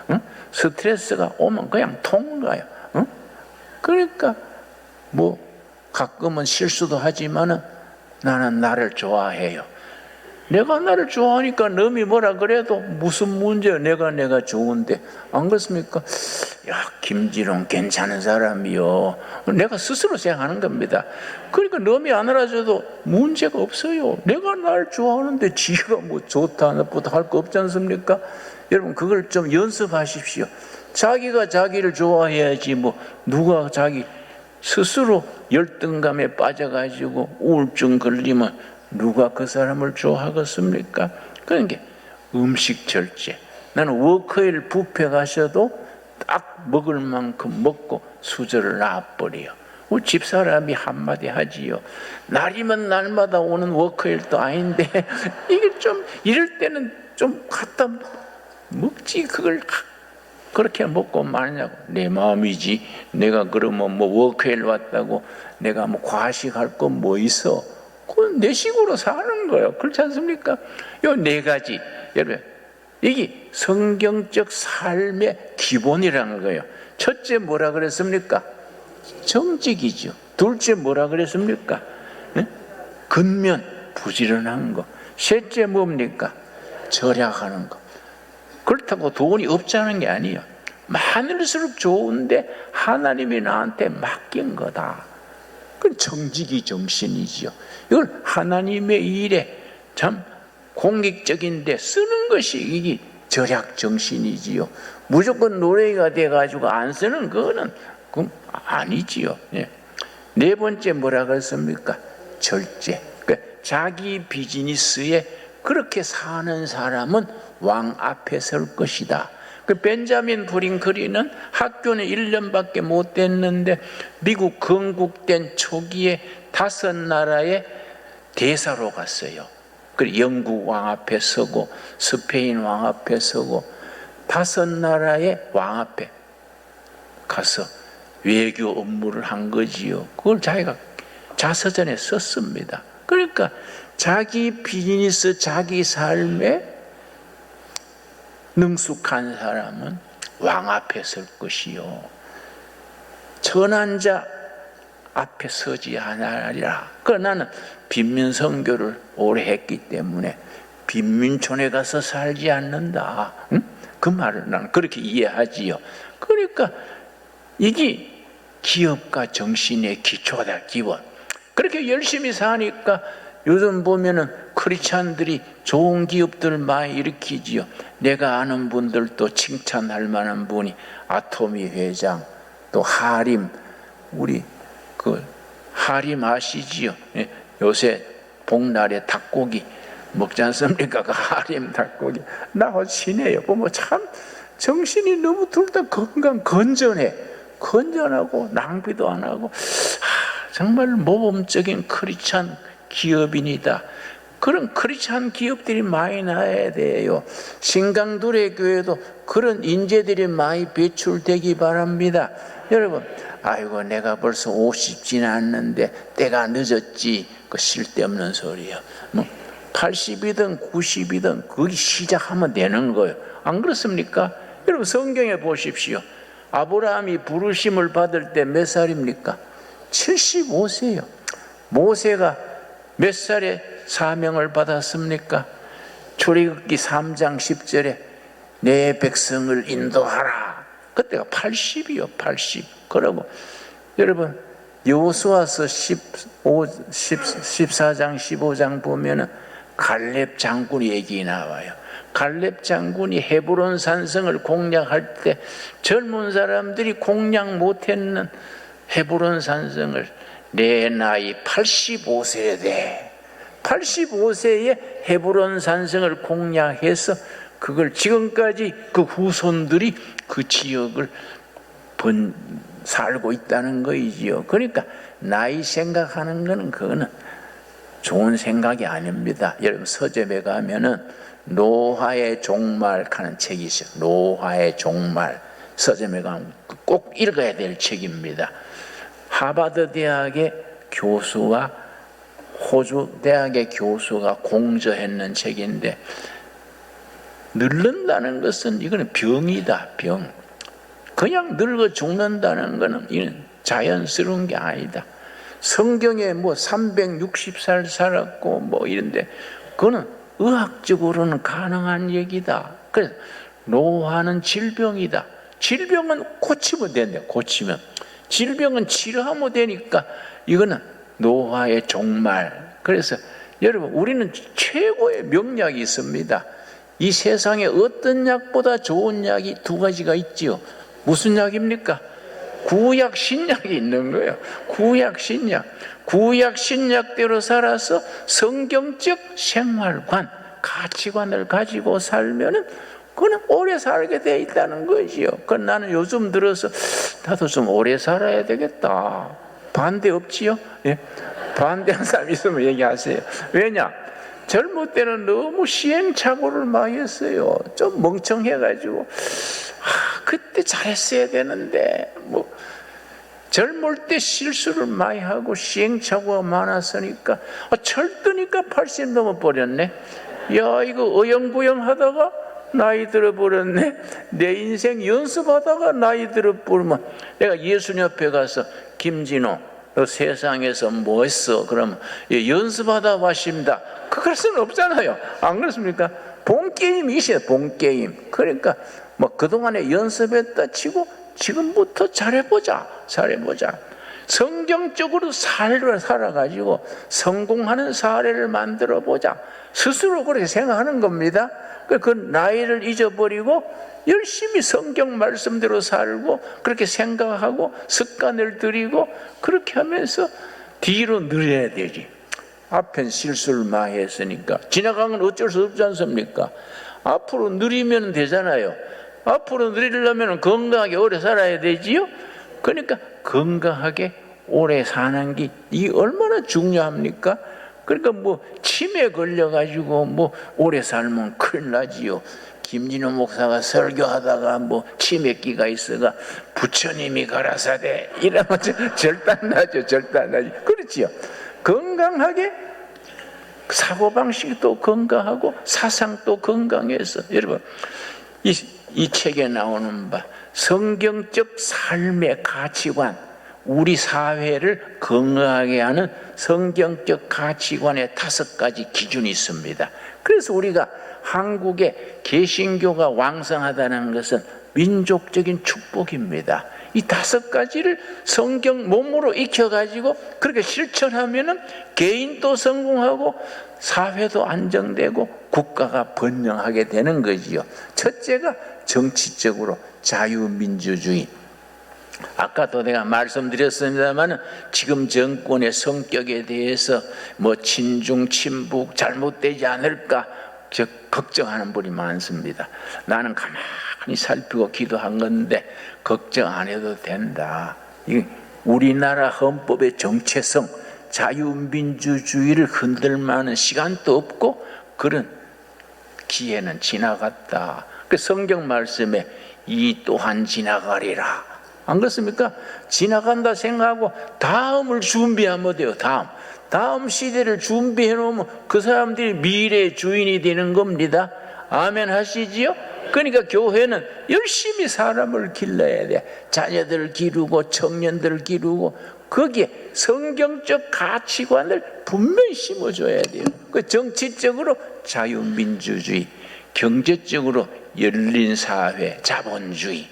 응? 스트레스가 오면 그냥 통과요. 응? 그러니까 가끔은 실수도 하지만은 나는 나를 좋아해요. 내가 나를 좋아하니까 남이 뭐라 그래도 무슨 문제야. 내가 좋은데 안 그렇습니까? 김지롱 괜찮은 사람이요. 내가 스스로 생각하는 겁니다. 그러니까 남이 안 알아줘도 문제가 없어요. 내가 날 좋아하는데 지가 좋다 나쁘다 할 거 없지 않습니까? 여러분 그걸 좀 연습하십시오. 자기가 자기를 좋아해야지 누가 자기 스스로 열등감에 빠져가지고 우울증 걸리면 누가 그 사람을 좋아하겠습니까? 그러니까 음식 절제. 나는 워크힐 뷔페 가셔도 딱 먹을 만큼 먹고 수저를 놔버려요. 우리 집사람이 한마디 하지요. 날이면 날마다 오는 워크힐도 아닌데 이게 좀 이럴 때는 좀 갖다 먹지 그걸 그렇게 먹고 마냐고. 내 마음이지. 내가 그러면 워크힐 왔다고 내가 과식할 건 있어. 그건 내 식으로 사는 거예요. 그렇지 않습니까? 요 네 가지. 여러분 이게 성경적 삶의 기본이라는 거예요. 첫째 뭐라 그랬습니까? 정직이죠. 둘째 뭐라 그랬습니까? 근면, 부지런한 거. 셋째 뭡니까? 절약하는 거. 그렇다고 돈이 없자는 게 아니에요. 많을수록 좋은데 하나님이 나한테 맡긴 거다. 그건 정직이 정신이지요. 이걸 하나님의 일에 참 공익적인데 쓰는 것이 이게 절약 정신이지요. 무조건 노래가 돼가지고 안 쓰는 그거는 아니지요. 예. 네 번째 뭐라 그랬습니까? 절제. 그러니까 자기 비즈니스에 그렇게 사는 사람은 왕 앞에 설 것이다. 그 벤자민 프링클리는 학교는 1년밖에 못 됐는데 미국 건국된 초기에 5나라의 대사로 갔어요. 그 영국 왕 앞에 서고 스페인 왕 앞에 서고 5나라의 왕 앞에 가서 외교 업무를 한 거지요. 그걸 자기가 자서전에 썼습니다. 그러니까 자기 비즈니스, 자기 삶에 능숙한 사람은 왕 앞에 설 것이요 천한 자 앞에 서지 않으리라. 그러나 나는 빈민 선교를 오래 했기 때문에 빈민촌에 가서 살지 않는다. 응? 그 말을 나는 그렇게 이해하지요. 그러니까 이게 기업가 정신의 기초다, 기본. 그렇게 열심히 사니까 요즘 보면은 크리스찬들이 좋은 기업들 많이 일으키지요. 내가 아는 분들도 칭찬할 만한 분이 아토미 회장, 또 하림, 우리 그 하림 아시지요? 예? 요새 복날에 닭고기 먹지 않습니까? 그 하림 닭고기 나하고 친해요. 보면 참 정신이 너무 둘 다 건전해. 건전하고 낭비도 안 하고 정말 모범적인 크리스찬 기업인이다. 그런 크리스찬 기업들이 많이 나야 돼요. 신강두레 교회도 그런 인재들이 많이 배출되기 바랍니다. 여러분, 아이고 내가 벌써 50 지났는데 때가 늦었지. 그 쓸데없는 소리예요. 뭐 80이든 90이든 거기 시작하면 되는 거예요. 안 그렇습니까? 여러분 성경에 보십시오. 아브라함이 부르심을 받을 때 몇 살입니까? 75세요. 모세가 몇 살에 사명을 받았습니까? 출애굽기 3장 10절에 내 백성을 인도하라. 그때가 80이요. 80. 그러고 여러분 여호수아서 14장 15장 보면은 갈렙 장군 얘기 나와요. 갈렙 장군이 헤브론 산성을 공략할 때 젊은 사람들이 공략 못했는 헤브론 산성을 내 나이 85세에 돼. 85세에 헤브론 산성을 공략해서 그걸 지금까지 그 후손들이 그 지역을 살고 있다는 거이지요. 그러니까 나이 생각하는 거는 그거는 좋은 생각이 아닙니다. 여러분 서점에 가면은 노화의 종말 하는 책이 있어요. 노화의 종말. 서점에 가면 꼭 읽어야 될 책입니다. 하버드 대학의 교수와 호주 대학의 교수가 공저했는 책인데 늙는다는 것은 이거는 병이다. 병. 그냥 늙어 죽는다는 것은 이는 자연스러운 게 아니다. 성경에 뭐 360살 살았고 뭐 이런데 그거는 의학적으로는 가능한 얘기다. 그래서 노화는 질병이다. 질병은 고치면 된대. 고치면. 질병은 치료하면 되니까 이거는 노화의 종말. 그래서 여러분 우리는 최고의 명약이 있습니다. 이 세상에 어떤 약보다 좋은 약이 두 가지가 있지요. 무슨 약입니까? 구약 신약이 있는 거예요. 구약 신약. 구약 신약대로 살아서 성경적 생활관, 가치관을 가지고 살면은 그는 오래 살게 돼 있다는 거지요. 그건 나는 요즘 들어서 나도 좀 오래 살아야 되겠다. 반대 없지요? 예? 반대한 사람 있으면 얘기하세요. 왜냐? 젊을 때는 너무 시행착오를 많이 했어요. 좀 멍청해가지고 그때 잘했어야 되는데 뭐 젊을 때 실수를 많이 하고 시행착오가 많았으니까 철드니까 80 넘어버렸네. 야 이거 어영부영 하다가 나이 들어버렸네. 내 인생 연습하다가 나이 들어버리면 내가 예수님 옆에 가서 김진호 너 세상에서 뭐 했어? 그러면 연습하다 왔습니다. 그럴 수는 없잖아요. 안 그렇습니까? 본게임이 있어요. 본게임. 그러니까 뭐 그동안에 연습했다 치고 지금부터 잘해보자. 잘해보자. 성경적으로 살아가지고 성공하는 사례를 만들어 보자. 스스로 그렇게 생각하는 겁니다. 그 나이를 잊어버리고 열심히 성경 말씀대로 살고 그렇게 생각하고 습관을 들이고 그렇게 하면서 뒤로 늘려야 되지. 앞엔 실수를 많이 했으니까 지나간 건 어쩔 수 없지 않습니까? 앞으로 느리면 되잖아요. 앞으로 느리려면 건강하게 오래 살아야 되지요. 그러니까 건강하게 오래 사는 게 이 얼마나 중요합니까? 그러니까 뭐 치매 걸려가지고 뭐 오래 살면 큰일 나지요. 김진호 목사가 설교하다가 뭐 치매기가 있어가 부처님이 가라사대 이러면 절단나죠. 절단나죠. 그렇지요. 건강하게 사고방식도 건강하고 사상도 건강해서 여러분 이 책에 나오는 바 성경적 삶의 가치관, 우리 사회를 건강하게 하는 성경적 가치관의 5가지 기준이 있습니다. 그래서 우리가 한국에 개신교가 왕성하다는 것은 민족적인 축복입니다. 이 5가지를 성경 몸으로 익혀가지고 그렇게 실천하면은 개인도 성공하고 사회도 안정되고 국가가 번영하게 되는 거지요. 첫째가 정치적으로 자유민주주의. 아까도 내가 말씀드렸습니다만 지금 정권의 성격에 대해서 뭐 친중, 친북 잘못되지 않을까 걱정하는 분이 많습니다. 나는 가만히 살피고 기도한 건데 걱정 안 해도 된다. 우리나라 헌법의 정체성, 자유민주주의를 흔들 만한 시간도 없고 그런 기회는 지나갔다. 그 성경 말씀에 이 또한 지나가리라. 안 그렇습니까? 지나간다 생각하고 다음을 준비하면 돼요. 다음 시대를 준비해 놓으면 그 사람들이 미래의 주인이 되는 겁니다. 아멘 하시지요? 그러니까 교회는 열심히 사람을 길러야 돼. 자녀들을 기르고 청년들을 기르고 거기에 성경적 가치관을 분명히 심어줘야 돼요. 그 정치적으로 자유민주주의, 경제적으로 열린 사회, 자본주의.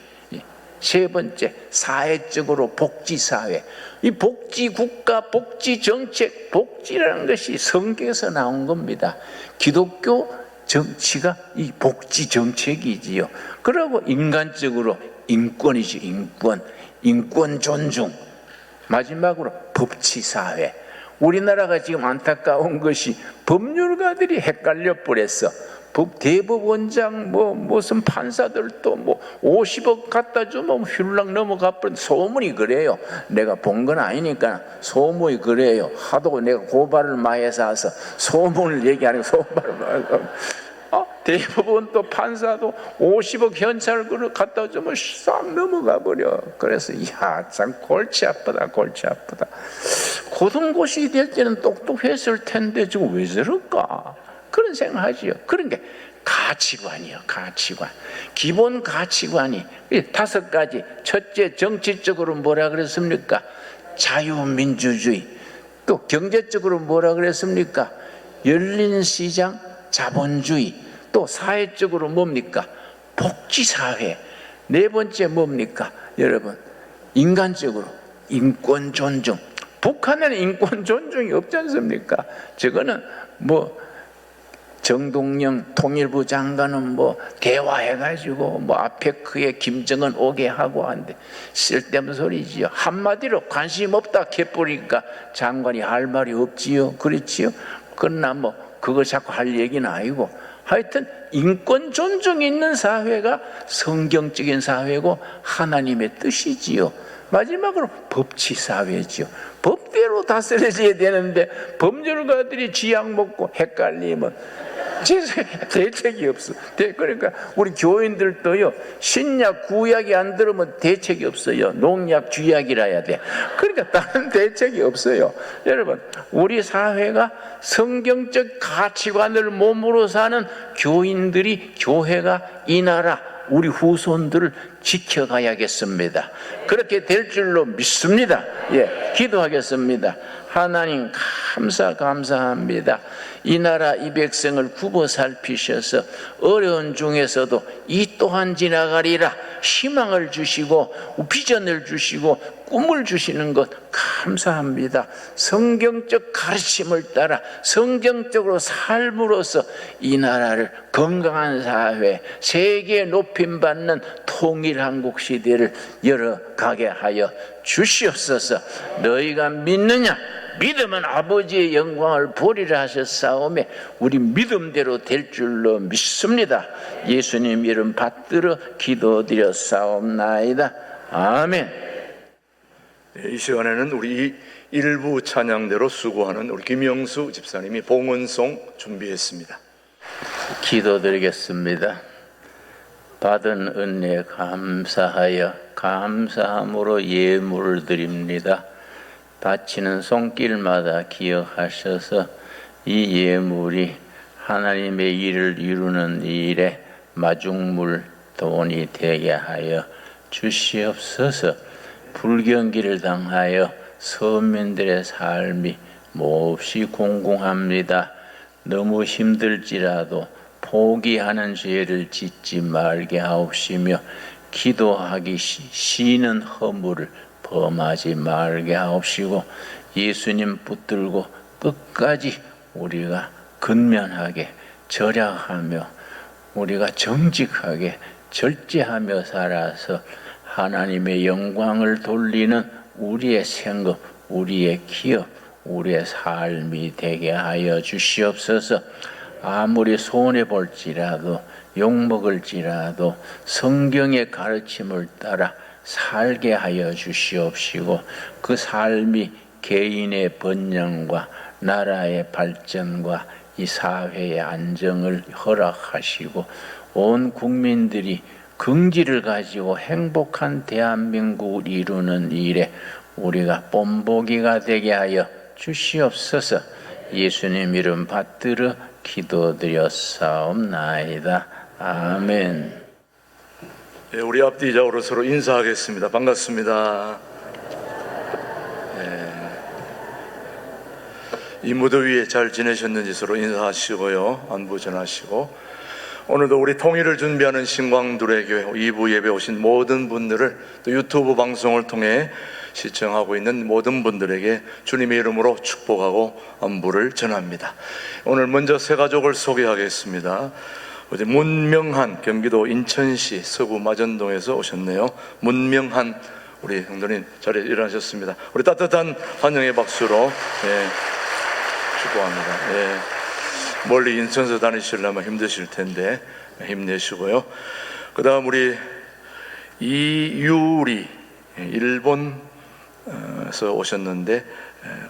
세 번째, 사회적으로 복지사회. 이 복지국가, 복지정책, 복지라는 것이 성경에서 나온 겁니다. 기독교 정치가 이 복지정책이지요. 그리고 인간적으로 인권이죠. 인권 존중. 마지막으로 법치사회. 우리나라가 지금 안타까운 것이 법률가들이 헷갈려 버렸어. 대법원장 무슨 판사들도 50억 갖다 주면 훌렁 넘어가 버린 소문이 그래요. 내가 본 건 아니니까 소문이 그래요. 하도 내가 고발을 많이 해서 와서 소문을 얘기하는 소발을 많이 하고 대법원 또 판사도 50억 현찰을 갖다 주면 싹 넘어가 버려. 그래서 참 골치 아프다. 고등고시 될 때는 똑똑했을 텐데 지금 왜 저럴까? 그런 생각하지요. 그런 게 가치관이요. 가치관. 기본 가치관이 5가지. 첫째, 정치적으로 뭐라 그랬습니까? 자유민주주의. 또 경제적으로 뭐라 그랬습니까? 열린 시장, 자본주의. 또 사회적으로 뭡니까? 복지사회. 네 번째 뭡니까? 여러분, 인간적으로 인권 존중. 북한에는 인권 존중이 없지 않습니까? 저거는 정동영 통일부 장관은 대화해가지고 아페크에 김정은 오게 하고 한데 쓸데없는 소리지요. 한마디로 관심 없다 해버리니까 장관이 할 말이 없지요. 그렇지요. 그러나 그거 자꾸 할 얘기는 아니고 하여튼 인권 존중 있는 사회가 성경적인 사회고 하나님의 뜻이지요. 마지막으로 법치사회지요. 법대로 다스려져야 되는데 법률가들이 쥐약 먹고 헷갈리면 대책이 없어. 그러니까 우리 교인들도요, 신약 구약이 안 들으면 대책이 없어요. 농약 쥐약이라 해야 돼. 그러니까 다른 대책이 없어요. 여러분, 우리 사회가 성경적 가치관을 몸으로 사는 교인들이, 교회가 이 나라 우리 후손들을 지켜가야겠습니다. 그렇게 될 줄로 믿습니다. 기도하겠습니다. 하나님 감사합니다. 이 나라 이 백성을 굽어 살피셔서 어려운 중에서도 이 또한 지나가리라 희망을 주시고 비전을 주시고 꿈을 주시는 것 감사합니다. 성경적 가르침을 따라 성경적으로 삶으로써 이 나라를 건강한 사회, 세계에 높임받는 통일한국 시대를 열어가게 하여 주시옵소서. 너희가 믿느냐? 믿으면 아버지의 영광을 보리라 하셨사오매 우리 믿음대로 될 줄로 믿습니다. 예수님 이름 받들어 기도드렸사옵나이다. 아멘. 이 시간에는 우리 일부 찬양대로 수고하는 우리 김영수 집사님이 봉헌송 준비했습니다. 기도드리겠습니다. 받은 은혜 감사하여 감사함으로 예물을 드립니다. 바치는 손길마다 기억하셔서 이 예물이 하나님의 일을 이루는 일에 마중물 돈이 되게 하여 주시옵소서. 불경기를 당하여 서민들의 삶이 몹시 공공합니다. 너무 힘들지라도 포기하는 죄를 짓지 말게 하옵시며 기도하기 쉬는 허물을 범하지 말게 하옵시고 예수님 붙들고 끝까지 우리가 근면하게 절약하며 우리가 정직하게 절제하며 살아서 하나님의 영광을 돌리는 우리의 생업, 우리의 기업, 우리의 삶이 되게 하여 주시옵소서. 아무리 손해볼지라도 욕먹을지라도 성경의 가르침을 따라 살게 하여 주시옵시고 그 삶이 개인의 번영과 나라의 발전과 이 사회의 안정을 허락하시고 온 국민들이 긍지를 가지고 행복한 대한민국을 이루는 일에 우리가 본보기가 되게 하여 주시옵소서. 예수님 이름 받들어 기도드렸사옵나이다. 아멘. 예, 우리 앞뒤적으로 서로 인사하겠습니다. 반갑습니다. 이 무더위에 잘 지내셨는지 서로 인사하시고요. 안부 전하시고 오늘도 우리 통일을 준비하는 신광두레 교회 2부 예배 오신 모든 분들을 또 유튜브 방송을 통해 시청하고 있는 모든 분들에게 주님의 이름으로 축복하고 안부를 전합니다. 오늘 먼저 세 가족을 소개하겠습니다. 어제 문명한 경기도 인천시 서구 마전동에서 오셨네요. 문명한 우리 형들님 자리에 일어나셨습니다. 우리 따뜻한 환영의 박수로 축복합니다. 멀리 인천에서 다니시려면 힘드실 텐데 힘내시고요. 그 다음 우리 이유리 일본에서 오셨는데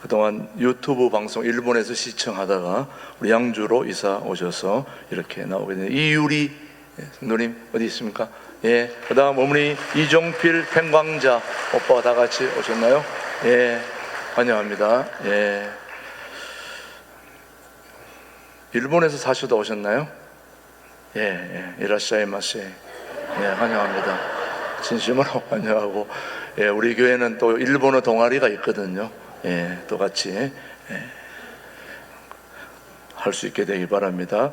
그동안 유튜브 방송 일본에서 시청하다가 우리 양주로 이사 오셔서 이렇게 나오게 되네요. 이유리 누님 어디 있습니까? 예. 그 다음 어머니 이종필 팽광자 오빠가 다 같이 오셨나요? 예. 환영합니다. 예. 일본에서 사시다 오셨나요? 예. 이라시아이마세. 예. 환영합니다. 진심으로 환영하고 예. 우리 교회는 또 일본어 동아리가 있거든요. 예. 또 같이 할 수 있게 되길 바랍니다.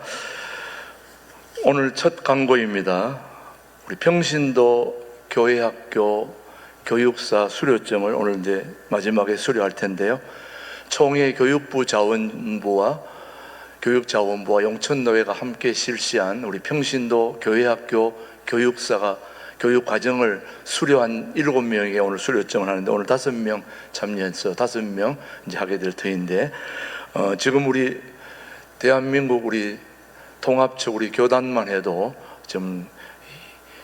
오늘 첫 광고입니다. 우리 평신도 교회학교 교육사 수료증을 오늘 이제 마지막에 수료할 텐데요. 총회 교육부 자원부와 교육자원부와 영천노회가 함께 실시한 우리 평신도 교회학교 교육사가 교육과정을 수료한 7명에게 오늘 수료증을 하는데 오늘 5명 참여해서 5명 이제 하게 될 터인데 지금 우리 대한민국 우리 통합처 우리 교단만 해도 좀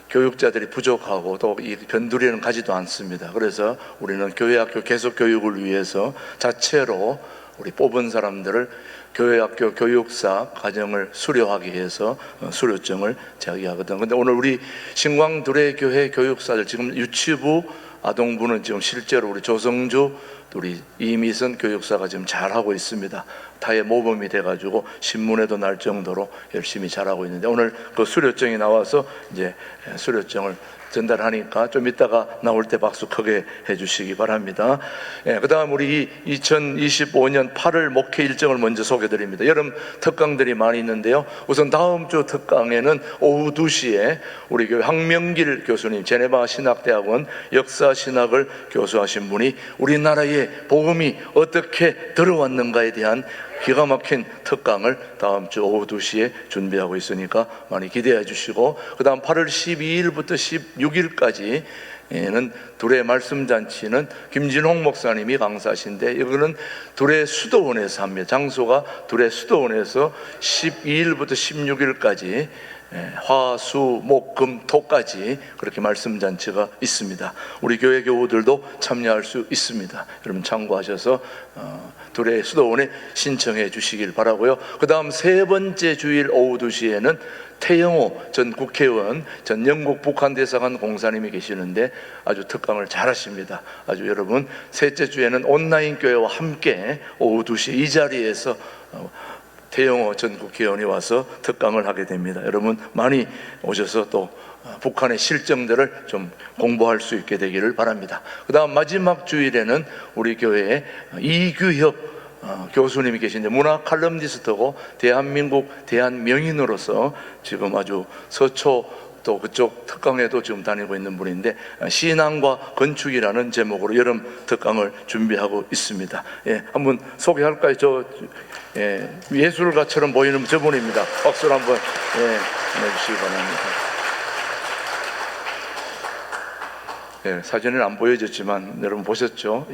교육자들이 부족하고 또 이 변두리는 가지도 않습니다. 그래서 우리는 교회학교 계속 교육을 위해서 자체로 우리 뽑은 사람들을 교회학교 교육사 과정을 수료하기 위해서 수료증을 제기하거든. 근데 오늘 우리 신광두레교회 교육사들 지금 유치부 아동부는 지금 실제로 우리 조성주 우리 이미선 교육사가 지금 잘하고 있습니다. 타의 모범이 돼가지고 신문에도 날 정도로 열심히 잘하고 있는데 오늘 그 수료증이 나와서 이제 수료증을 전달하니까 좀 이따가 나올 때 박수 크게 해주시기 바랍니다. 그 다음 우리 2025년 8월 목회 일정을 먼저 소개드립니다. 여름 특강들이 많이 있는데요. 우선 다음 주 특강에는 오후 2시에 우리 교회 황명길 교수님, 제네바 신학대학원 역사신학을 교수하신 분이 우리나라에 복음이 어떻게 들어왔는가에 대한 기가 막힌 특강을 다음 주 오후 2시에 준비하고 있으니까 많이 기대해 주시고, 그 다음 8월 12일부터 16일까지는 둘의 말씀잔치는 김진홍 목사님이 강사하신데, 이거는 둘의 수도원에서 합니다. 장소가 둘의 수도원에서 12일부터 16일까지 화, 수, 목, 금, 토까지 그렇게 말씀잔치가 있습니다. 우리 교회 교우들도 참여할 수 있습니다. 여러분 참고하셔서 둘의 수도원에 신청해 주시길 바라고요. 그 다음 세 번째 주일 오후 2시에는 태영호 전 국회의원, 전 영국 북한 대사관 공사님이 계시는데 아주 특강을 잘 하십니다. 아주 여러분, 셋째 주에는 온라인 교회와 함께 오후 2시 이 자리에서 태영호 전 국회의원이 와서 특강을 하게 됩니다. 여러분 많이 오셔서 또 북한의 실정들을 좀 공부할 수 있게 되기를 바랍니다. 그 다음 마지막 주일에는 우리 교회에 이규혁 교수님이 계신데, 문화 칼럼니스트고 대한민국 대한명인으로서 지금 아주 서초 또 그쪽 특강에도 지금 다니고 있는 분인데, 신앙과 건축이라는 제목으로 여름 특강을 준비하고 있습니다. 한번 소개할까요? 예술가처럼 보이는 저분입니다. 박수를 한번 내주시기 바랍니다. 사진은 안 보여졌지만 여러분 보셨죠?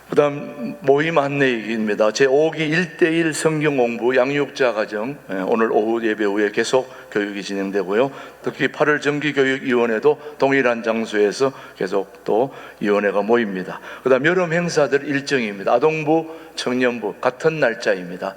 그 다음 모임 안내입니다. 제5기 1:1 성경 공부 양육자 과정, 오늘 오후 예배 후에 계속 교육이 진행되고요. 특히 8월 정기교육위원회도 동일한 장소에서 계속 또 위원회가 모입니다. 그 다음 여름 행사들 일정입니다. 아동부, 청년부 같은 날짜입니다.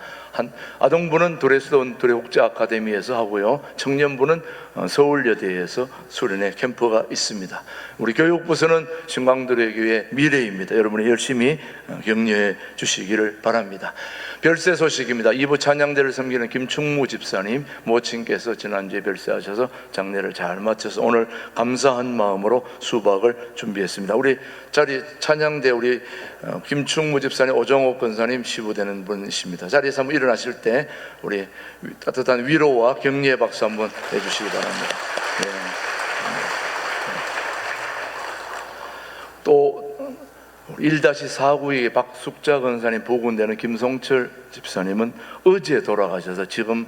아동부는 두레수도원 두레국제 아카데미에서 하고요. 청년부는 서울여대에서 수련회 캠프가 있습니다. 우리 교육부서는 신광두레교회 미래입니다. 여러분이 열심히 격려해 주시기를 바랍니다. 별세 소식입니다. 2부 찬양대를 섬기는 김충무 집사님 모친께서 지난주에 별세하셔서 장례를 잘 마쳐서 오늘 감사한 마음으로 수박을 준비했습니다. 우리 자리 찬양대 우리 김충무 집사님, 오정옥 권사님 시부되는 분이십니다. 자리에서 한번 일어나실 때 우리 따뜻한 위로와 격려의 박수 한번 해주시기 바랍니다. 또 1-4구의 박숙자 권사님 보군되는 김성철 집사님은 어제 돌아가셔서 지금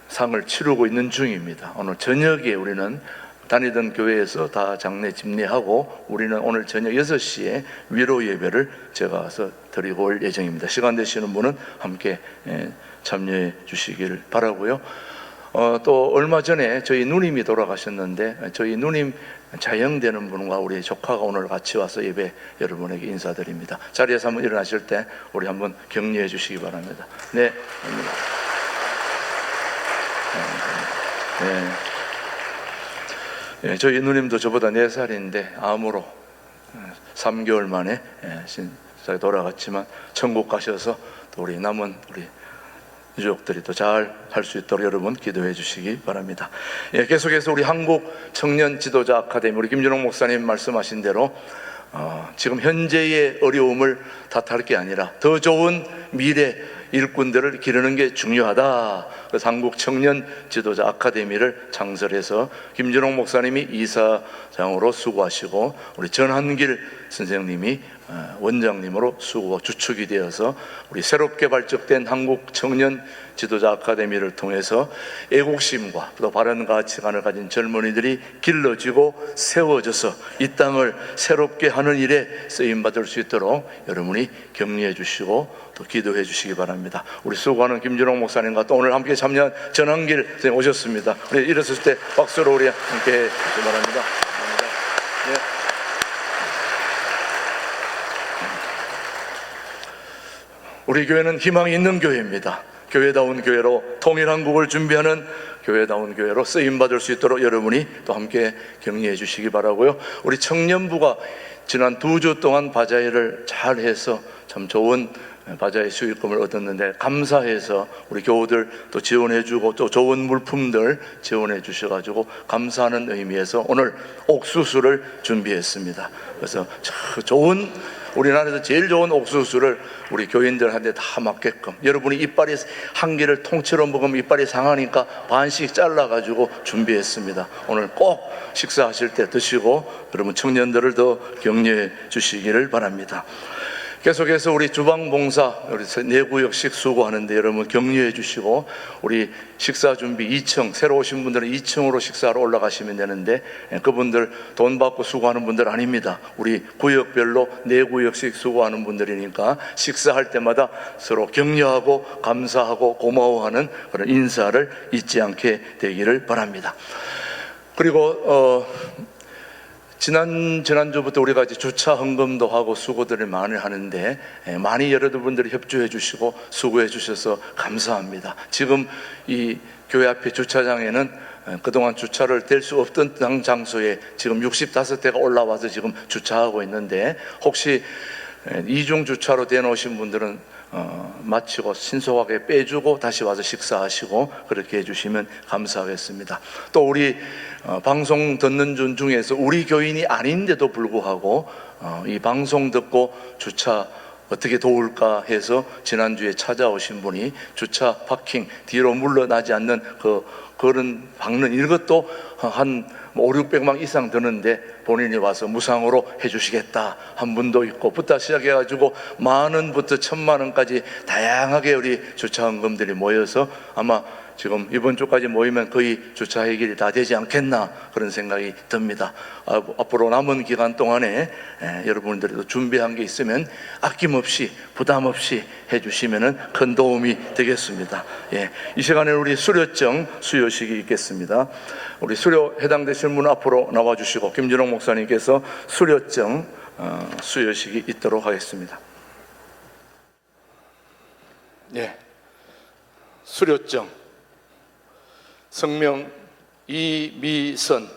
상을 치르고 있는 중입니다. 오늘 저녁에 우리는 다니던 교회에서 다 장례 집례하고 우리는 오늘 저녁 6시에 위로 예배를 제가 와서 드리고 올 예정입니다. 시간 되시는 분은 함께 참여해 주시길 바라고요. 또 얼마 전에 저희 누님이 돌아가셨는데, 저희 누님 자영되는 분과 우리 조카가 오늘 같이 와서 예배 여러분에게 인사드립니다. 자리에서 한번 일어나실 때 우리 한번 격려해 주시기 바랍니다. 네. 저희 누님도 저보다 4살인데 암으로 3개월 만에 돌아갔지만 천국 가셔서 또 우리 남은 우리 유족들이 또 잘 할 수 있도록 여러분 기도해 주시기 바랍니다. 계속해서 우리 한국 청년 지도자 아카데미 우리 김준홍 목사님 말씀하신 대로 지금 현재의 어려움을 탓할 게 아니라 더 좋은 미래 일꾼들을 기르는 게 중요하다. 그래서 한국 청년 지도자 아카데미를 창설해서 김준홍 목사님이 이사장으로 수고하시고 우리 전한길 선생님이 원장님으로 수고 주축이 되어서 우리 새롭게 발족된 한국 청년 지도자 아카데미를 통해서 애국심과 또 바른 가치관을 가진 젊은이들이 길러지고 세워져서 이 땅을 새롭게 하는 일에 쓰임받을 수 있도록 여러분이 격려해 주시고 또 기도해 주시기 바랍니다. 우리 수고하는 김준홍 목사님과 또 오늘 함께 참여한 전한길 선생님 오셨습니다. 우리 일어섰을 때 박수로 우리 함께 해 주시기 바랍니다. 네. 우리 교회는 희망이 있는 교회입니다. 교회다운 교회로 통일한국을 준비하는 교회다운 교회로 쓰임받을 수 있도록 여러분이 또 함께 격려해 주시기 바라고요. 우리 청년부가 지난 2주 동안 바자회를 잘 해서 참 좋은 바자회 수익금을 얻었는데 감사해서 우리 교우들 또 지원해주고 또 좋은 물품들 지원해 주셔가지고 감사하는 의미에서 오늘 옥수수를 준비했습니다. 그래서 좋은 우리나라에서 제일 좋은 옥수수를 우리 교인들한테 다 맞게끔, 여러분이 이빨이 한 개를 통째로 먹으면 이빨이 상하니까 반씩 잘라가지고 준비했습니다. 오늘 꼭 식사하실 때 드시고 여러분 청년들을 더 격려해 주시기를 바랍니다. 계속해서 우리 주방봉사 우리 4구역씩 수고하는데 여러분 격려해 주시고, 우리 식사 준비 2층 새로 오신 분들은 2층으로 식사하러 올라가시면 되는데 그분들 돈 받고 수고하는 분들 아닙니다. 우리 구역별로 4구역씩 수고하는 분들이니까 식사할 때마다 서로 격려하고 감사하고 고마워하는 그런 인사를 잊지 않게 되기를 바랍니다. 그리고 지난주부터 우리가 이제 주차 헌금도 하고 수고들을 많이 하는데 많이 여러분들이 협조해 주시고 수고해 주셔서 감사합니다. 지금 이 교회 앞에 주차장에는 그동안 주차를 될 수 없던 장소에 지금 65대가 올라와서 지금 주차하고 있는데, 혹시 이중 주차로 대놓으신 분들은 마치고 신속하게 빼주고 다시 와서 식사하시고 그렇게 해주시면 감사하겠습니다. 또 우리 방송 듣는 분 중에서 우리 교인이 아닌데도 불구하고 이 방송 듣고 주차 어떻게 도울까 해서 지난주에 찾아오신 분이 주차 파킹 뒤로 물러나지 않는 그런 박는 이것도 한 500~600만 이상 드는데 본인이 와서 무상으로 해주시겠다 한 분도 있고, 부터 시작해가지고 10,000원부터 1,000,000원까지 다양하게 우리 주차헌금들이 모여서 아마 지금 이번 주까지 모이면 거의 주차 해결이 다 되지 않겠나 그런 생각이 듭니다. 앞으로 남은 기간 동안에 여러분들도 준비한 게 있으면 아낌없이 부담 없이 해주시면 큰 도움이 되겠습니다. 이 시간에 우리 수료증 수여식이 있겠습니다. 우리 수료 해당되실 분 앞으로 나와주시고 김진홍 목사님께서 수료증 수여식이 있도록 하겠습니다. 수료증 성명 이미선,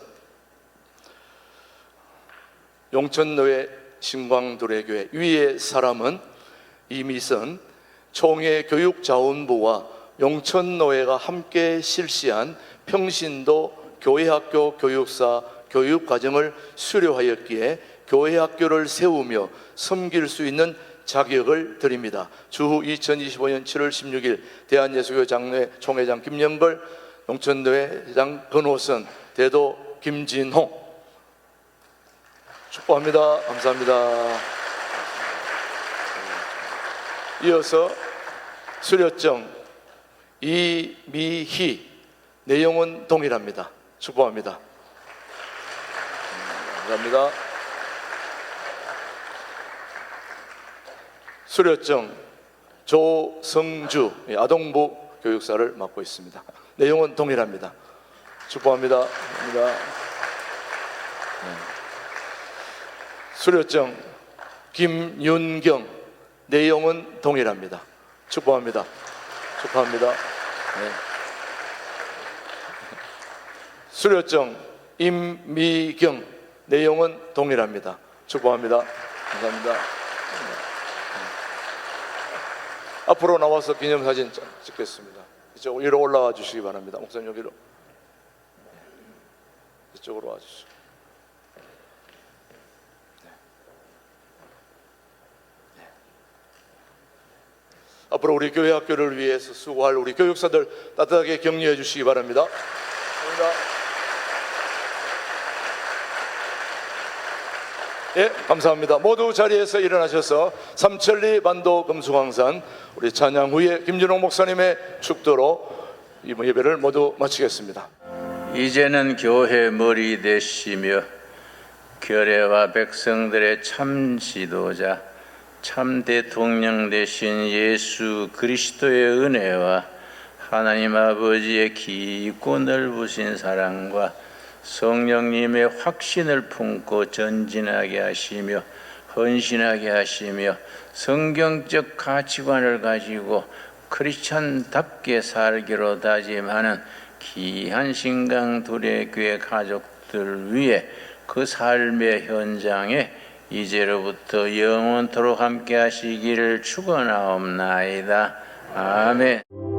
용천노회 신광도래교회 위의 사람은 이미선, 총회교육자원부와 용천노회가 함께 실시한 평신도 교회학교 교육사 교육과정을 수료하였기에 교회학교를 세우며 섬길 수 있는 자격을 드립니다. 주후 2025년 7월 16일 대한예수교 장로회 총회장 김영걸, 용천노회 회장 권호선, 대도 김진홍. 축복합니다. 감사합니다. 이어서 수료증 이미희, 내용은 동일합니다. 축복합니다. 감사합니다. 수료증 조성주, 아동부 교육사를 맡고 있습니다. 내용은 동일합니다. 축복합니다. 감사합니다. 수료증 김윤경, 내용은 동일합니다. 축복합니다. 축복합니다. 수료증 임미경, 내용은 동일합니다. 축복합니다. 감사합니다. 앞으로 나와서 기념사진 찍겠습니다. 이쪽 위로 올라와 주시기 바랍니다. 목사님 여기로, 이쪽으로 와 주시고. 앞으로 우리 교회 학교를 위해서 수고할 우리 교육사들 따뜻하게 격려해 주시기 바랍니다. 감사합니다. 감사합니다. 모두 자리에서 일어나셔서 삼천리 반도 금수강산 우리 찬양 후에 김준홍 목사님의 축도로 이번 예배를 모두 마치겠습니다. 이제는 교회 머리 되시며 교회와 백성들의 참 지도자, 참 대통령 되신 예수 그리스도의 은혜와 하나님 아버지의 깊고 넓으신 사랑과 성령님의 확신을 품고 전진하게 하시며 헌신하게 하시며 성경적 가치관을 가지고 크리스찬답게 살기로 다짐하는 귀한 신강두레교회 가족들 위해 그 삶의 현장에 이제로부터 영원토록 함께 하시기를 축원하옵나이다. 아멘.